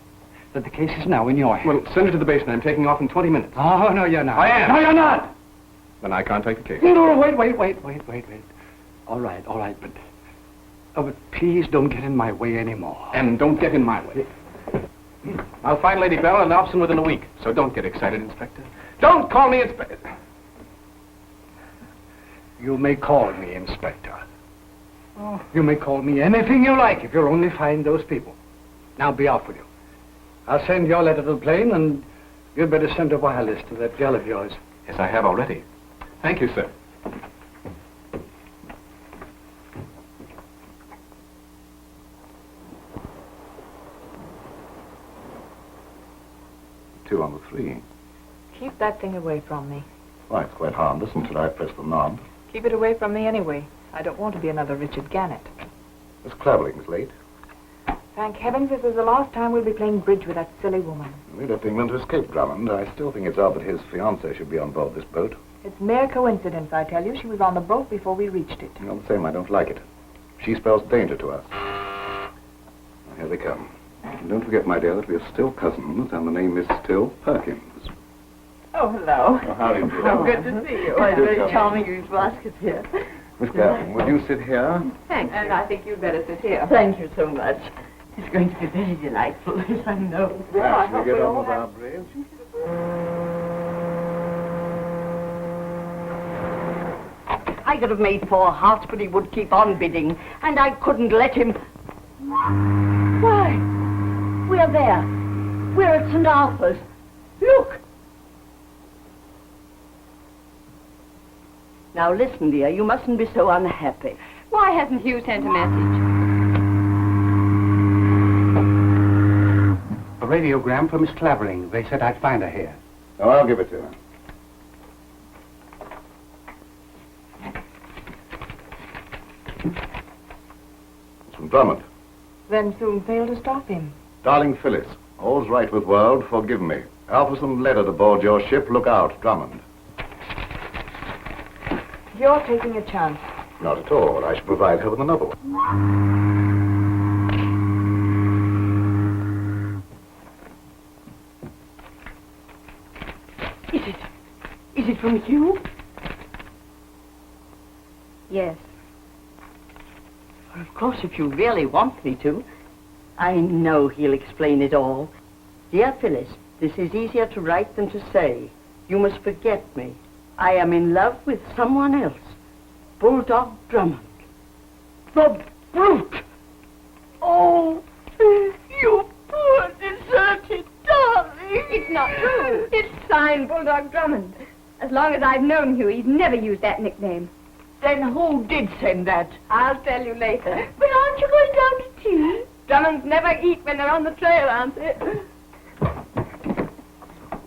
that the case is now in your hands. Well, send it to the basin. I'm taking off in 20 minutes. Oh, no, you're not. I am. No, you're not. Then I can't take the case. No, wait. All right, but please don't get in my way anymore. And don't get in my way. I'll find Lady Bell and Alpson within a week, so don't get excited, Inspector. Don't call me Inspector. You may call me Inspector. Oh. You may call me anything you like if you'll only find those people. Now be off with you. I'll send your letter to the plane, and you'd better send a wireless to that girl of yours. Yes, I have already. Thank you, sir. Two on the three. Keep that thing away from me. Why, it's quite harmless until I press the knob. Keep it away from me anyway. I don't want to be another Richard Gannett. Miss Clavering's late. Thank heavens this is the last time we'll be playing bridge with that silly woman. We left England to escape Drummond. I still think it's odd that his fiancée should be on board this boat. It's mere coincidence, I tell you. She was on the boat before we reached it. All the same, I don't like it. She spells danger to us. Now, here they come. And don't forget, my dear, that we are still cousins, and the name is still Perkins. Oh, hello. Oh, how do you do? Oh, good to see you. It's very charming you to ask us here. Miss Clavering, would you sit here? Thank you. And I think you'd better sit here. Thank you so much. It's going to be very delightful, yes, I know. Well, shall we get on with our bridge? I could have made 4 hearts, but he would keep on bidding, and I couldn't let him. Why? We're there. We're at St. Arthur's. Look. Now listen, dear, you mustn't be so unhappy. Why hasn't Hugh sent a message? A radiogram for Miss Clavering. They said I'd find her here. Oh, I'll give it to her. It's from Drummond. Then soon fail to stop him. Darling Phyllis, all's right with world, forgive me. Alpherson letter to board your ship, look out, Drummond. You're taking a chance. Not at all. I shall provide her with another one. Is it from Hugh? Yes. Well, of course, if you really want me to. I know he'll explain it all. Dear Phyllis, this is easier to write than to say. You must forget me. I am in love with someone else. Bulldog Drummond. The brute! Oh, you poor deserted darling! It's not true. It's signed Bulldog Drummond. As long as I've known Hugh, he's never used that nickname. Then who did send that? I'll tell you later. But aren't you going down to tea? Drummonds never eat when they're on the trail, aren't they?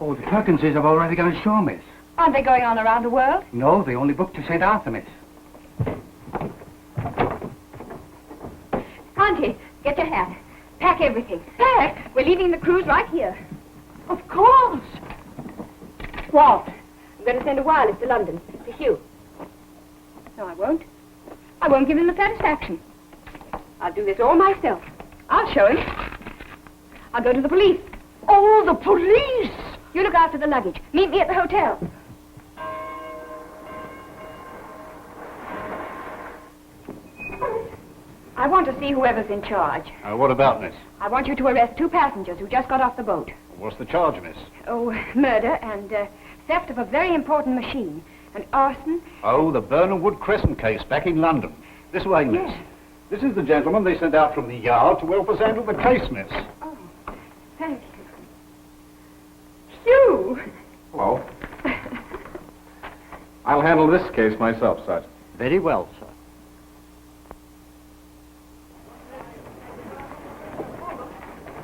Oh, the Perkinses have already gone ashore, miss. Aren't they going on around the world? No, they only booked to St. Arthur, miss. Auntie, get your hat. Pack everything. Pack? We're leaving the cruise right here. Of course. Walt, I'm going to send a wireless to London, to Hugh. No, I won't. I won't give him the satisfaction. I'll do this all myself. I'll show him. I'll go to the police. Oh, the police! You look after the luggage. Meet me at the hotel. I want to see whoever's in charge. What about, miss? I want you to arrest 2 passengers who just got off the boat. What's the charge, miss? Oh, murder and theft of a very important machine. And arson. Oh, the Burnham Wood Crescent case back in London. This way, miss. Yes. This is the gentleman they sent out from the yard to help us handle the case, miss. Oh, thank you. Hugh! Hello. I'll handle this case myself, Sergeant. Very well, sir.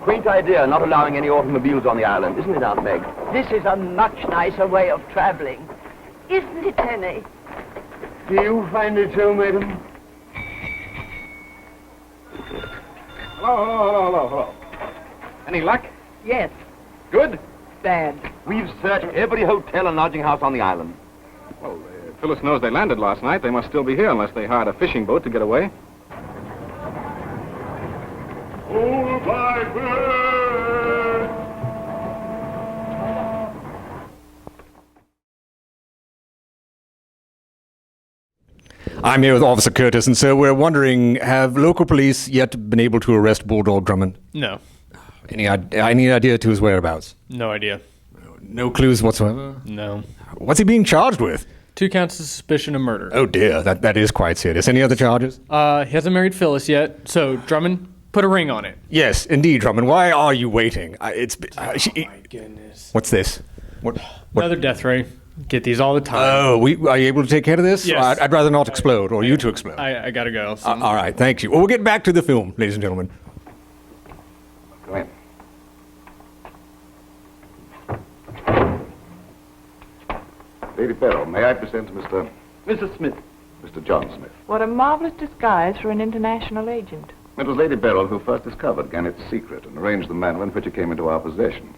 Quaint idea, not allowing any automobiles on the island, isn't it, Aunt Meg? This is a much nicer way of traveling. Isn't it, Henny? Do you find it so, madam? Hello. Any luck? Yes. Good? Bad. We've searched every hotel and lodging house on the island. Well, Phyllis knows they landed last night. They must still be here unless they hired a fishing boat to get away. Hold my bird! I'm here with Officer Curtis, and so we're wondering, have local police yet been able to arrest Bulldog Drummond? No. Any idea to his whereabouts? No idea. No clues whatsoever? No. What's he being charged with? 2 counts of suspicion of murder. Oh dear, that is quite serious. Any other charges? He hasn't married Phyllis yet, so Drummond, put a ring on it. Yes, indeed, Drummond. Why are you waiting? My goodness. What's this? What? Another death ray. Get these all the time. Oh, are you able to take care of this? Yes. I'd rather not explode, or you to explode. I gotta go. All right, thank you. Well, we'll get back to the film, ladies and gentlemen. Go in. Lady Beryl, may I present to Mrs. Smith. Mr. John Smith. What a marvelous disguise for an international agent. It was Lady Beryl who first discovered Gannett's secret and arranged the manner in which it came into our possession.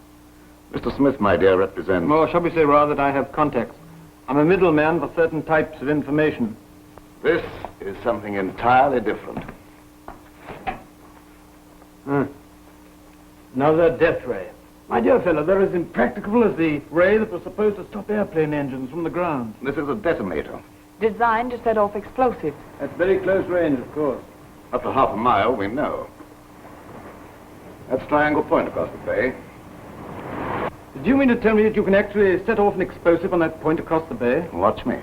Mr. Smith, my dear, represents... Or shall we say rather that I have contacts. I'm a middleman for certain types of information. This is something entirely different. Another death ray. My dear fellow, they're as impracticable as the ray that was supposed to stop airplane engines from the ground. This is a detonator. Designed to set off explosives. At very close range, of course. Up to half a mile, we know. That's Triangle Point across the bay. Do you mean to tell me that you can actually set off an explosive on that point across the bay? Watch me.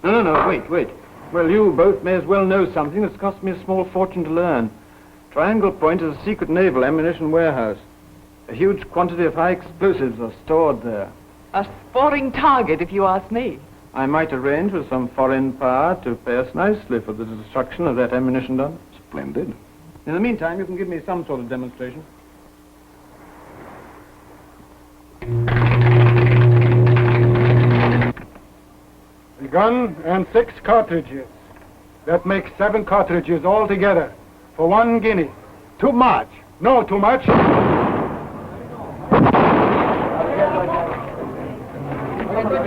No, wait. Well, you both may as well know something that's cost me a small fortune to learn. Triangle Point is a secret naval ammunition warehouse. A huge quantity of high explosives are stored there. A sporting target, if you ask me. I might arrange with some foreign power to pay us nicely for the destruction of that ammunition dump. Splendid. In the meantime, you can give me some sort of demonstration. A gun and 6 cartridges. That makes 7 cartridges altogether for 1 guinea. Too much. No, too much.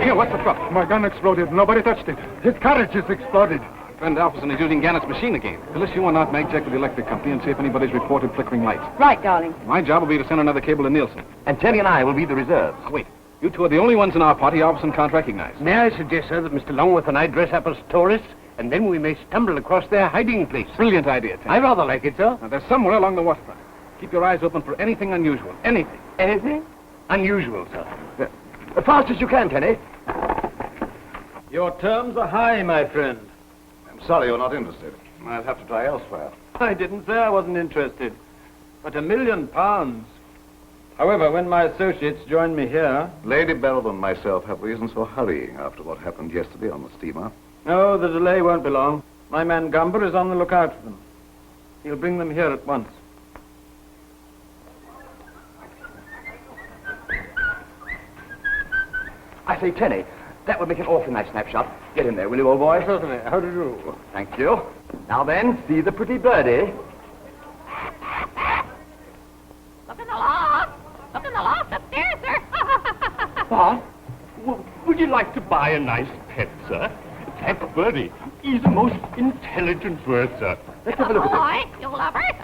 Here, what's the trouble? My gun exploded. Nobody touched it. His cartridges exploded. Friend Alpherson is using Gannett's machine again. Phyllis, you and Art make check with the electric company and see if anybody's reported flickering lights. Right, darling. My job will be to send another cable to Nielsen. And Teddy and I will be the reserves. Now, wait. You two are the only ones in our party Alpherson can't recognize. May I suggest, sir, that Mr. Longworth and I dress up as tourists, and then we may stumble across their hiding place. Brilliant idea, Teddy. I rather like it, sir. Now, they're somewhere along the waterfront. Keep your eyes open for anything unusual. Anything. Anything? Unusual, sir. As fast as you can, Teddy. Your terms are high, my friend. I'm sorry you're not interested. I'll have to try elsewhere. I didn't say I wasn't interested. But £1 million. However, when my associates join me here... Lady Beryl and myself have reasons for hurrying after what happened yesterday on the steamer. Oh, the delay won't be long. My man Gumber is on the lookout for them. He'll bring them here at once. I say, Teddy, that would make an awfully nice snapshot. Get in there, will you, old boy? Certainly. How do you do? Thank you. Now then, see the pretty birdie. Look in the loft. Look in the loft upstairs, sir. What? Would you like to buy a nice pet, sir? That birdie. He's the most intelligent bird, sir. Let's have a look at Ahoy, you lovers.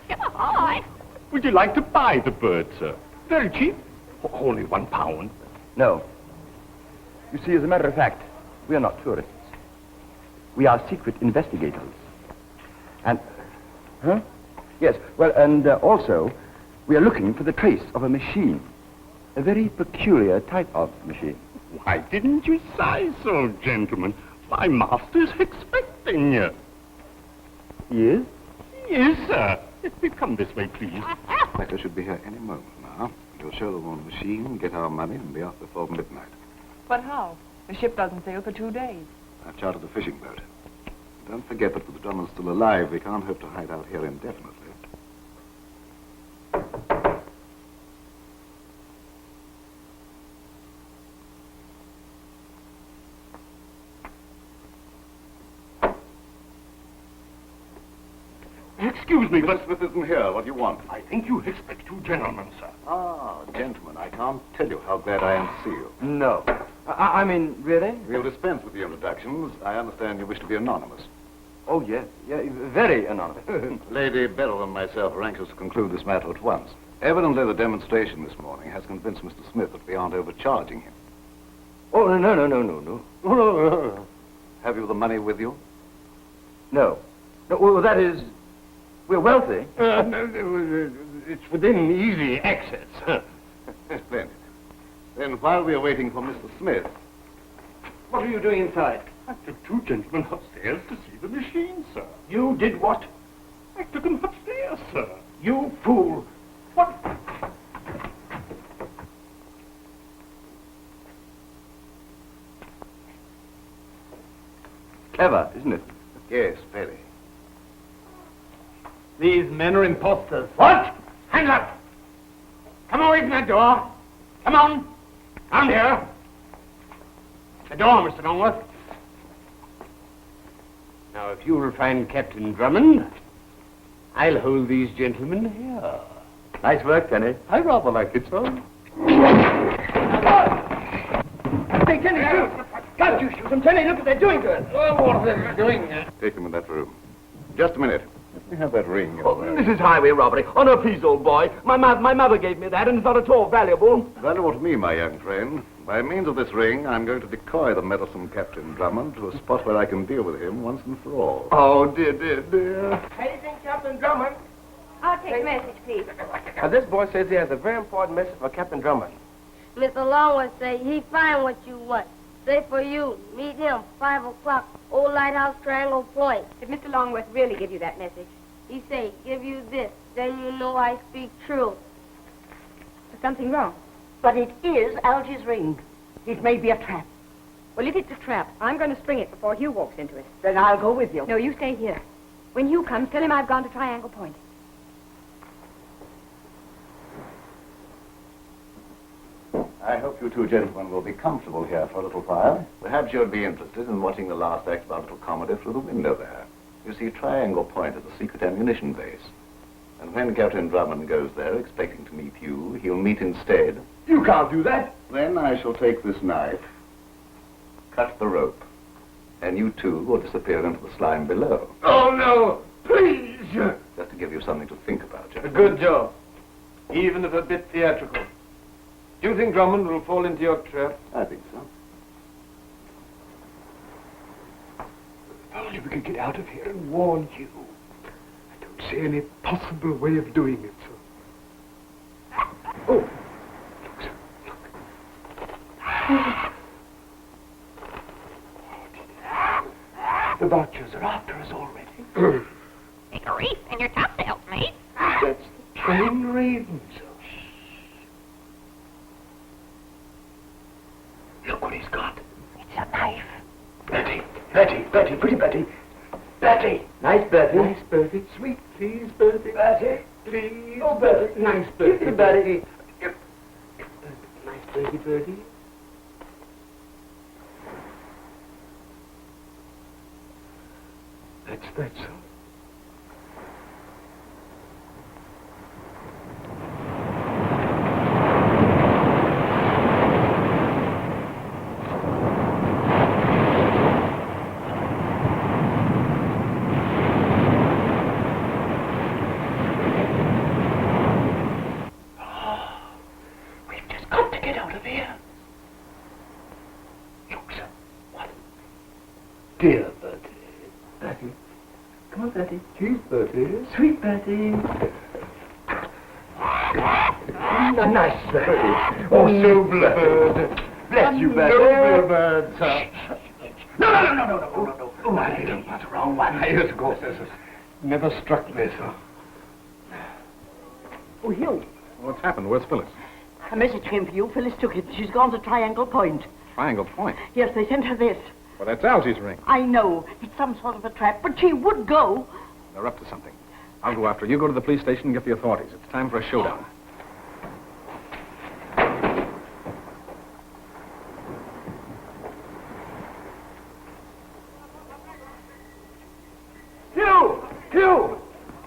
Ahoy. Would you like to buy the bird, sir? Very cheap. Only £1. No. You see, as a matter of fact, we are not tourists. We are secret investigators. And... Huh? Yes, well, and also, we are looking for the trace of a machine. A very peculiar type of machine. Why didn't you say so, gentlemen? My master's expecting you. He is? Yes, sir. If we come this way, please. Inspector should be here any moment now. He'll show them on the machine, get our money, and be off before midnight. But how? The ship doesn't sail for 2 days. I've chartered a fishing boat. Don't forget that with the Drummonds still alive, we can't hope to hide out here indefinitely. Excuse me, but... Smith isn't here. What do you want? I think you expect 2 gentlemen, sir. Ah, gentlemen, I can't tell you how glad I am to see you. No. I mean, really? We'll dispense with the introductions. I understand you wish to be anonymous. Oh, yes. Yeah, very anonymous. Lady Beryl and myself are anxious to conclude this matter at once. Evidently, the demonstration this morning has convinced Mr. Smith that we aren't overcharging him. Oh, no. Have you the money with you? No. No, well, that is... We're wealthy. It's within easy access. Splendid. Then while we are waiting for Mr. Smith... What are you doing inside? I took 2 gentlemen upstairs to see the machine, sir. You did what? I took them upstairs, sir. You fool. What? Clever, isn't it? Yes, very. These men are imposters. What? Hands up! Come away from that door. Come on. Round here. The door, Mr. Longworth. Now, if you will find Captain Drummond, I'll hold these gentlemen here. Nice work, Tenny. I rather like it, sir. Hey, Tenny, shoot! Can't you shoot them, Tenny? Look what they're doing to us. Oh, what are they doing? Take them in that room. Just a minute. Let me have that ring. This is highway robbery. Oh, no, please, old boy. My mother gave me that, and it's not at all valuable. Valuable to me, my young friend. By means of this ring, I'm going to decoy the meddlesome Captain Drummond to a spot where I can deal with him once and for all. Oh, dear. Anything, Captain Drummond? I'll take a message, please. This boy says he has a very important message for Captain Drummond. Mr. Longworth say he find what you want. Say for you, meet him, 5 o'clock, Old Lighthouse, Triangle Point. Did Mr. Longworth really give you that message? He say, give you this, then you know I speak true. Is something wrong? But it is Algy's ring. It may be a trap. Well, if it's a trap, I'm going to spring it before Hugh walks into it. Then I'll go with you. No, you stay here. When Hugh comes, tell him I've gone to Triangle Point. I hope you two gentlemen will be comfortable here for a little while. Perhaps you'd be interested in watching the last act of our little comedy through the window there. You see, Triangle Point is a secret ammunition base. And when Captain Drummond goes there expecting to meet you, he'll meet instead. You can't do that. Then I shall take this knife, cut the rope, and you two will disappear into the slime below. Oh, no. Please. Just to give you something to think about, A gentlemen. good job. Even if a bit theatrical. Do you think Drummond will fall into your trap? I think so. If only we could get out of here and warn you. I don't see any possible way of doing it, sir. Oh, look, sir, look. The Butchers are after us already. Take a reef in your topsails, mate. That's the train raven, sir. Look what he's got. It's a knife. Betty, pretty Betty. Betty. Nice, Betty. Nice Betty. Sweet, please, Betty. Betty. Please. Oh, Betty. Nice Betty. Give me Betty. Nice Betty, Betty. That's that, sir. Dear Bertie. Bertie. Come on, Bertie. Cheese, Bertie. Sweet Bertie. Nice Bertie. Oh, so blessed. Bless you, Bertie. No bird, sir. No. Oh, I didn't want the wrong one. Years ago, sir. Never struck me, sir. Oh, Hugh. What's happened? Where's Phyllis? A message came for you. Phyllis took it. She's gone to Triangle Point. Triangle Point? Yes, they sent her this. Well, that's Algy's ring. I know. It's some sort of a trap, but she would go. They're up to something. I'll go after her. You go to the police station and get the authorities. It's time for a showdown. Hugh!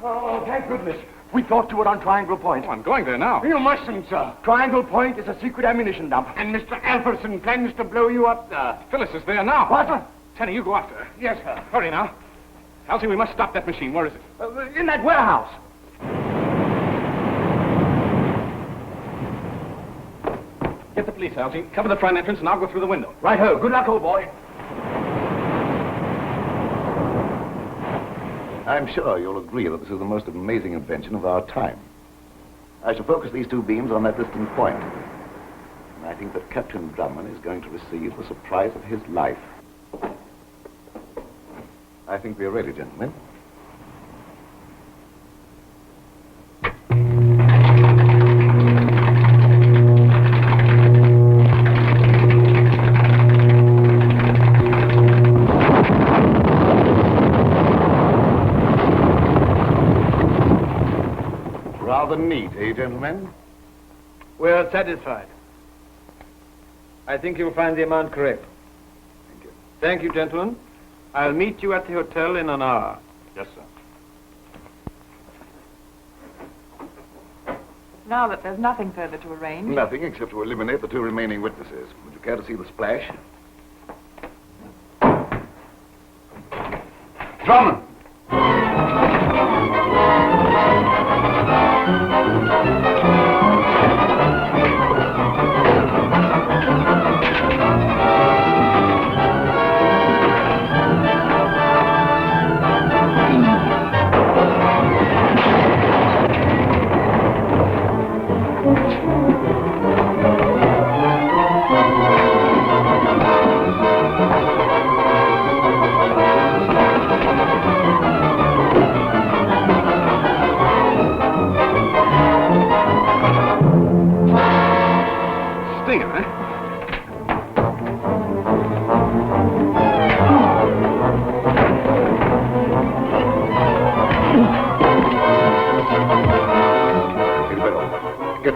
Oh, thank goodness. We thought you were on Triangle Point. Oh, I'm going there now. You mustn't, sir. Triangle Point is a secret ammunition dump. And Mr. Alferson plans to blow you up there. Phyllis is there now. What? Tenny, you go after her. Yes, sir. Hurry now. Elsie, we must stop that machine. Where is it? In that warehouse. Get the police, Elsie. Cover the front entrance and I'll go through the window. Right-ho. Good luck, old boy. I'm sure you'll agree that this is the most amazing invention of our time. I shall focus these two beams on that distant point. And I think that Captain Drummond is going to receive the surprise of his life. I think we are ready, gentlemen. Rather neat, eh, gentlemen? We're satisfied. I think you'll find the amount correct. Thank you. Thank you, gentlemen. I'll meet you at the hotel in an hour. Yes, sir. Now that there's nothing further to arrange. Nothing except to eliminate the two remaining witnesses. Would you care to see the splash? Drummond!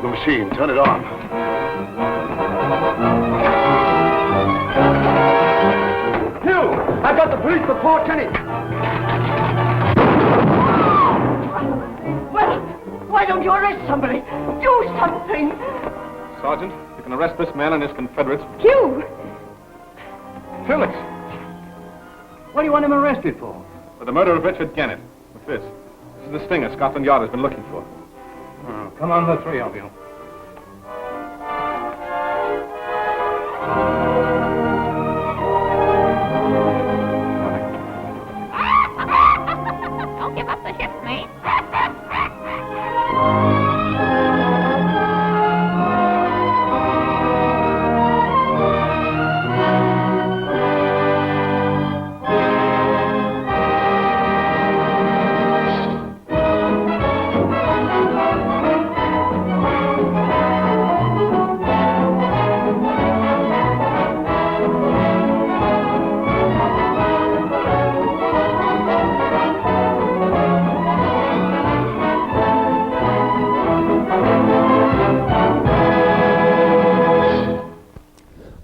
the machine. Turn it on. Hugh! I've got the police for Port Tenny. Well, why don't you arrest somebody? Do something. Sergeant, you can arrest this man and his confederates. Hugh! Phyllis, What do you want him arrested for? for the murder of Richard Gannett. With this. This is the stinger Scotland Yard has been looking for. Oh, come on, the three of you. Don't give up the ship, mate.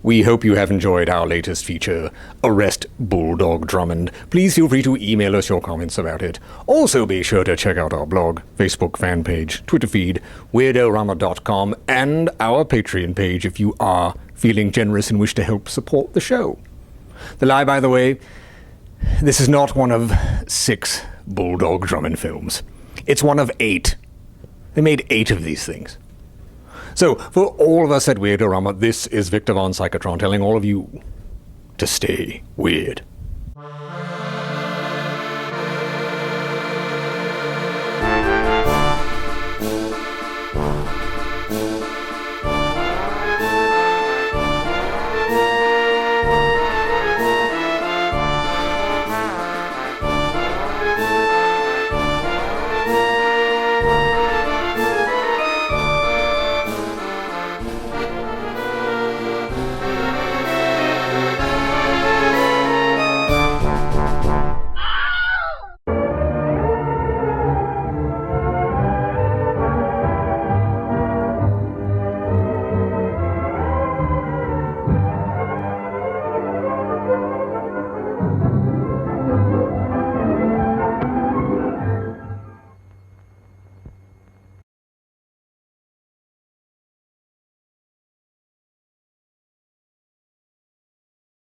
We hope you have enjoyed our latest feature, Arrest Bulldog Drummond. Please feel free to email us your comments about it. Also be sure to check out our blog, Facebook fan page, Twitter feed, Weird-O-Rama.com, and our Patreon page if you are feeling generous and wish to help support the show. The lie, by the way, this is not one of 6 Bulldog Drummond films. It's one of 8. They made 8 of these things. So, for all of us at Weird-O-Rama, this is Victor von Psychotron telling all of you to stay weird.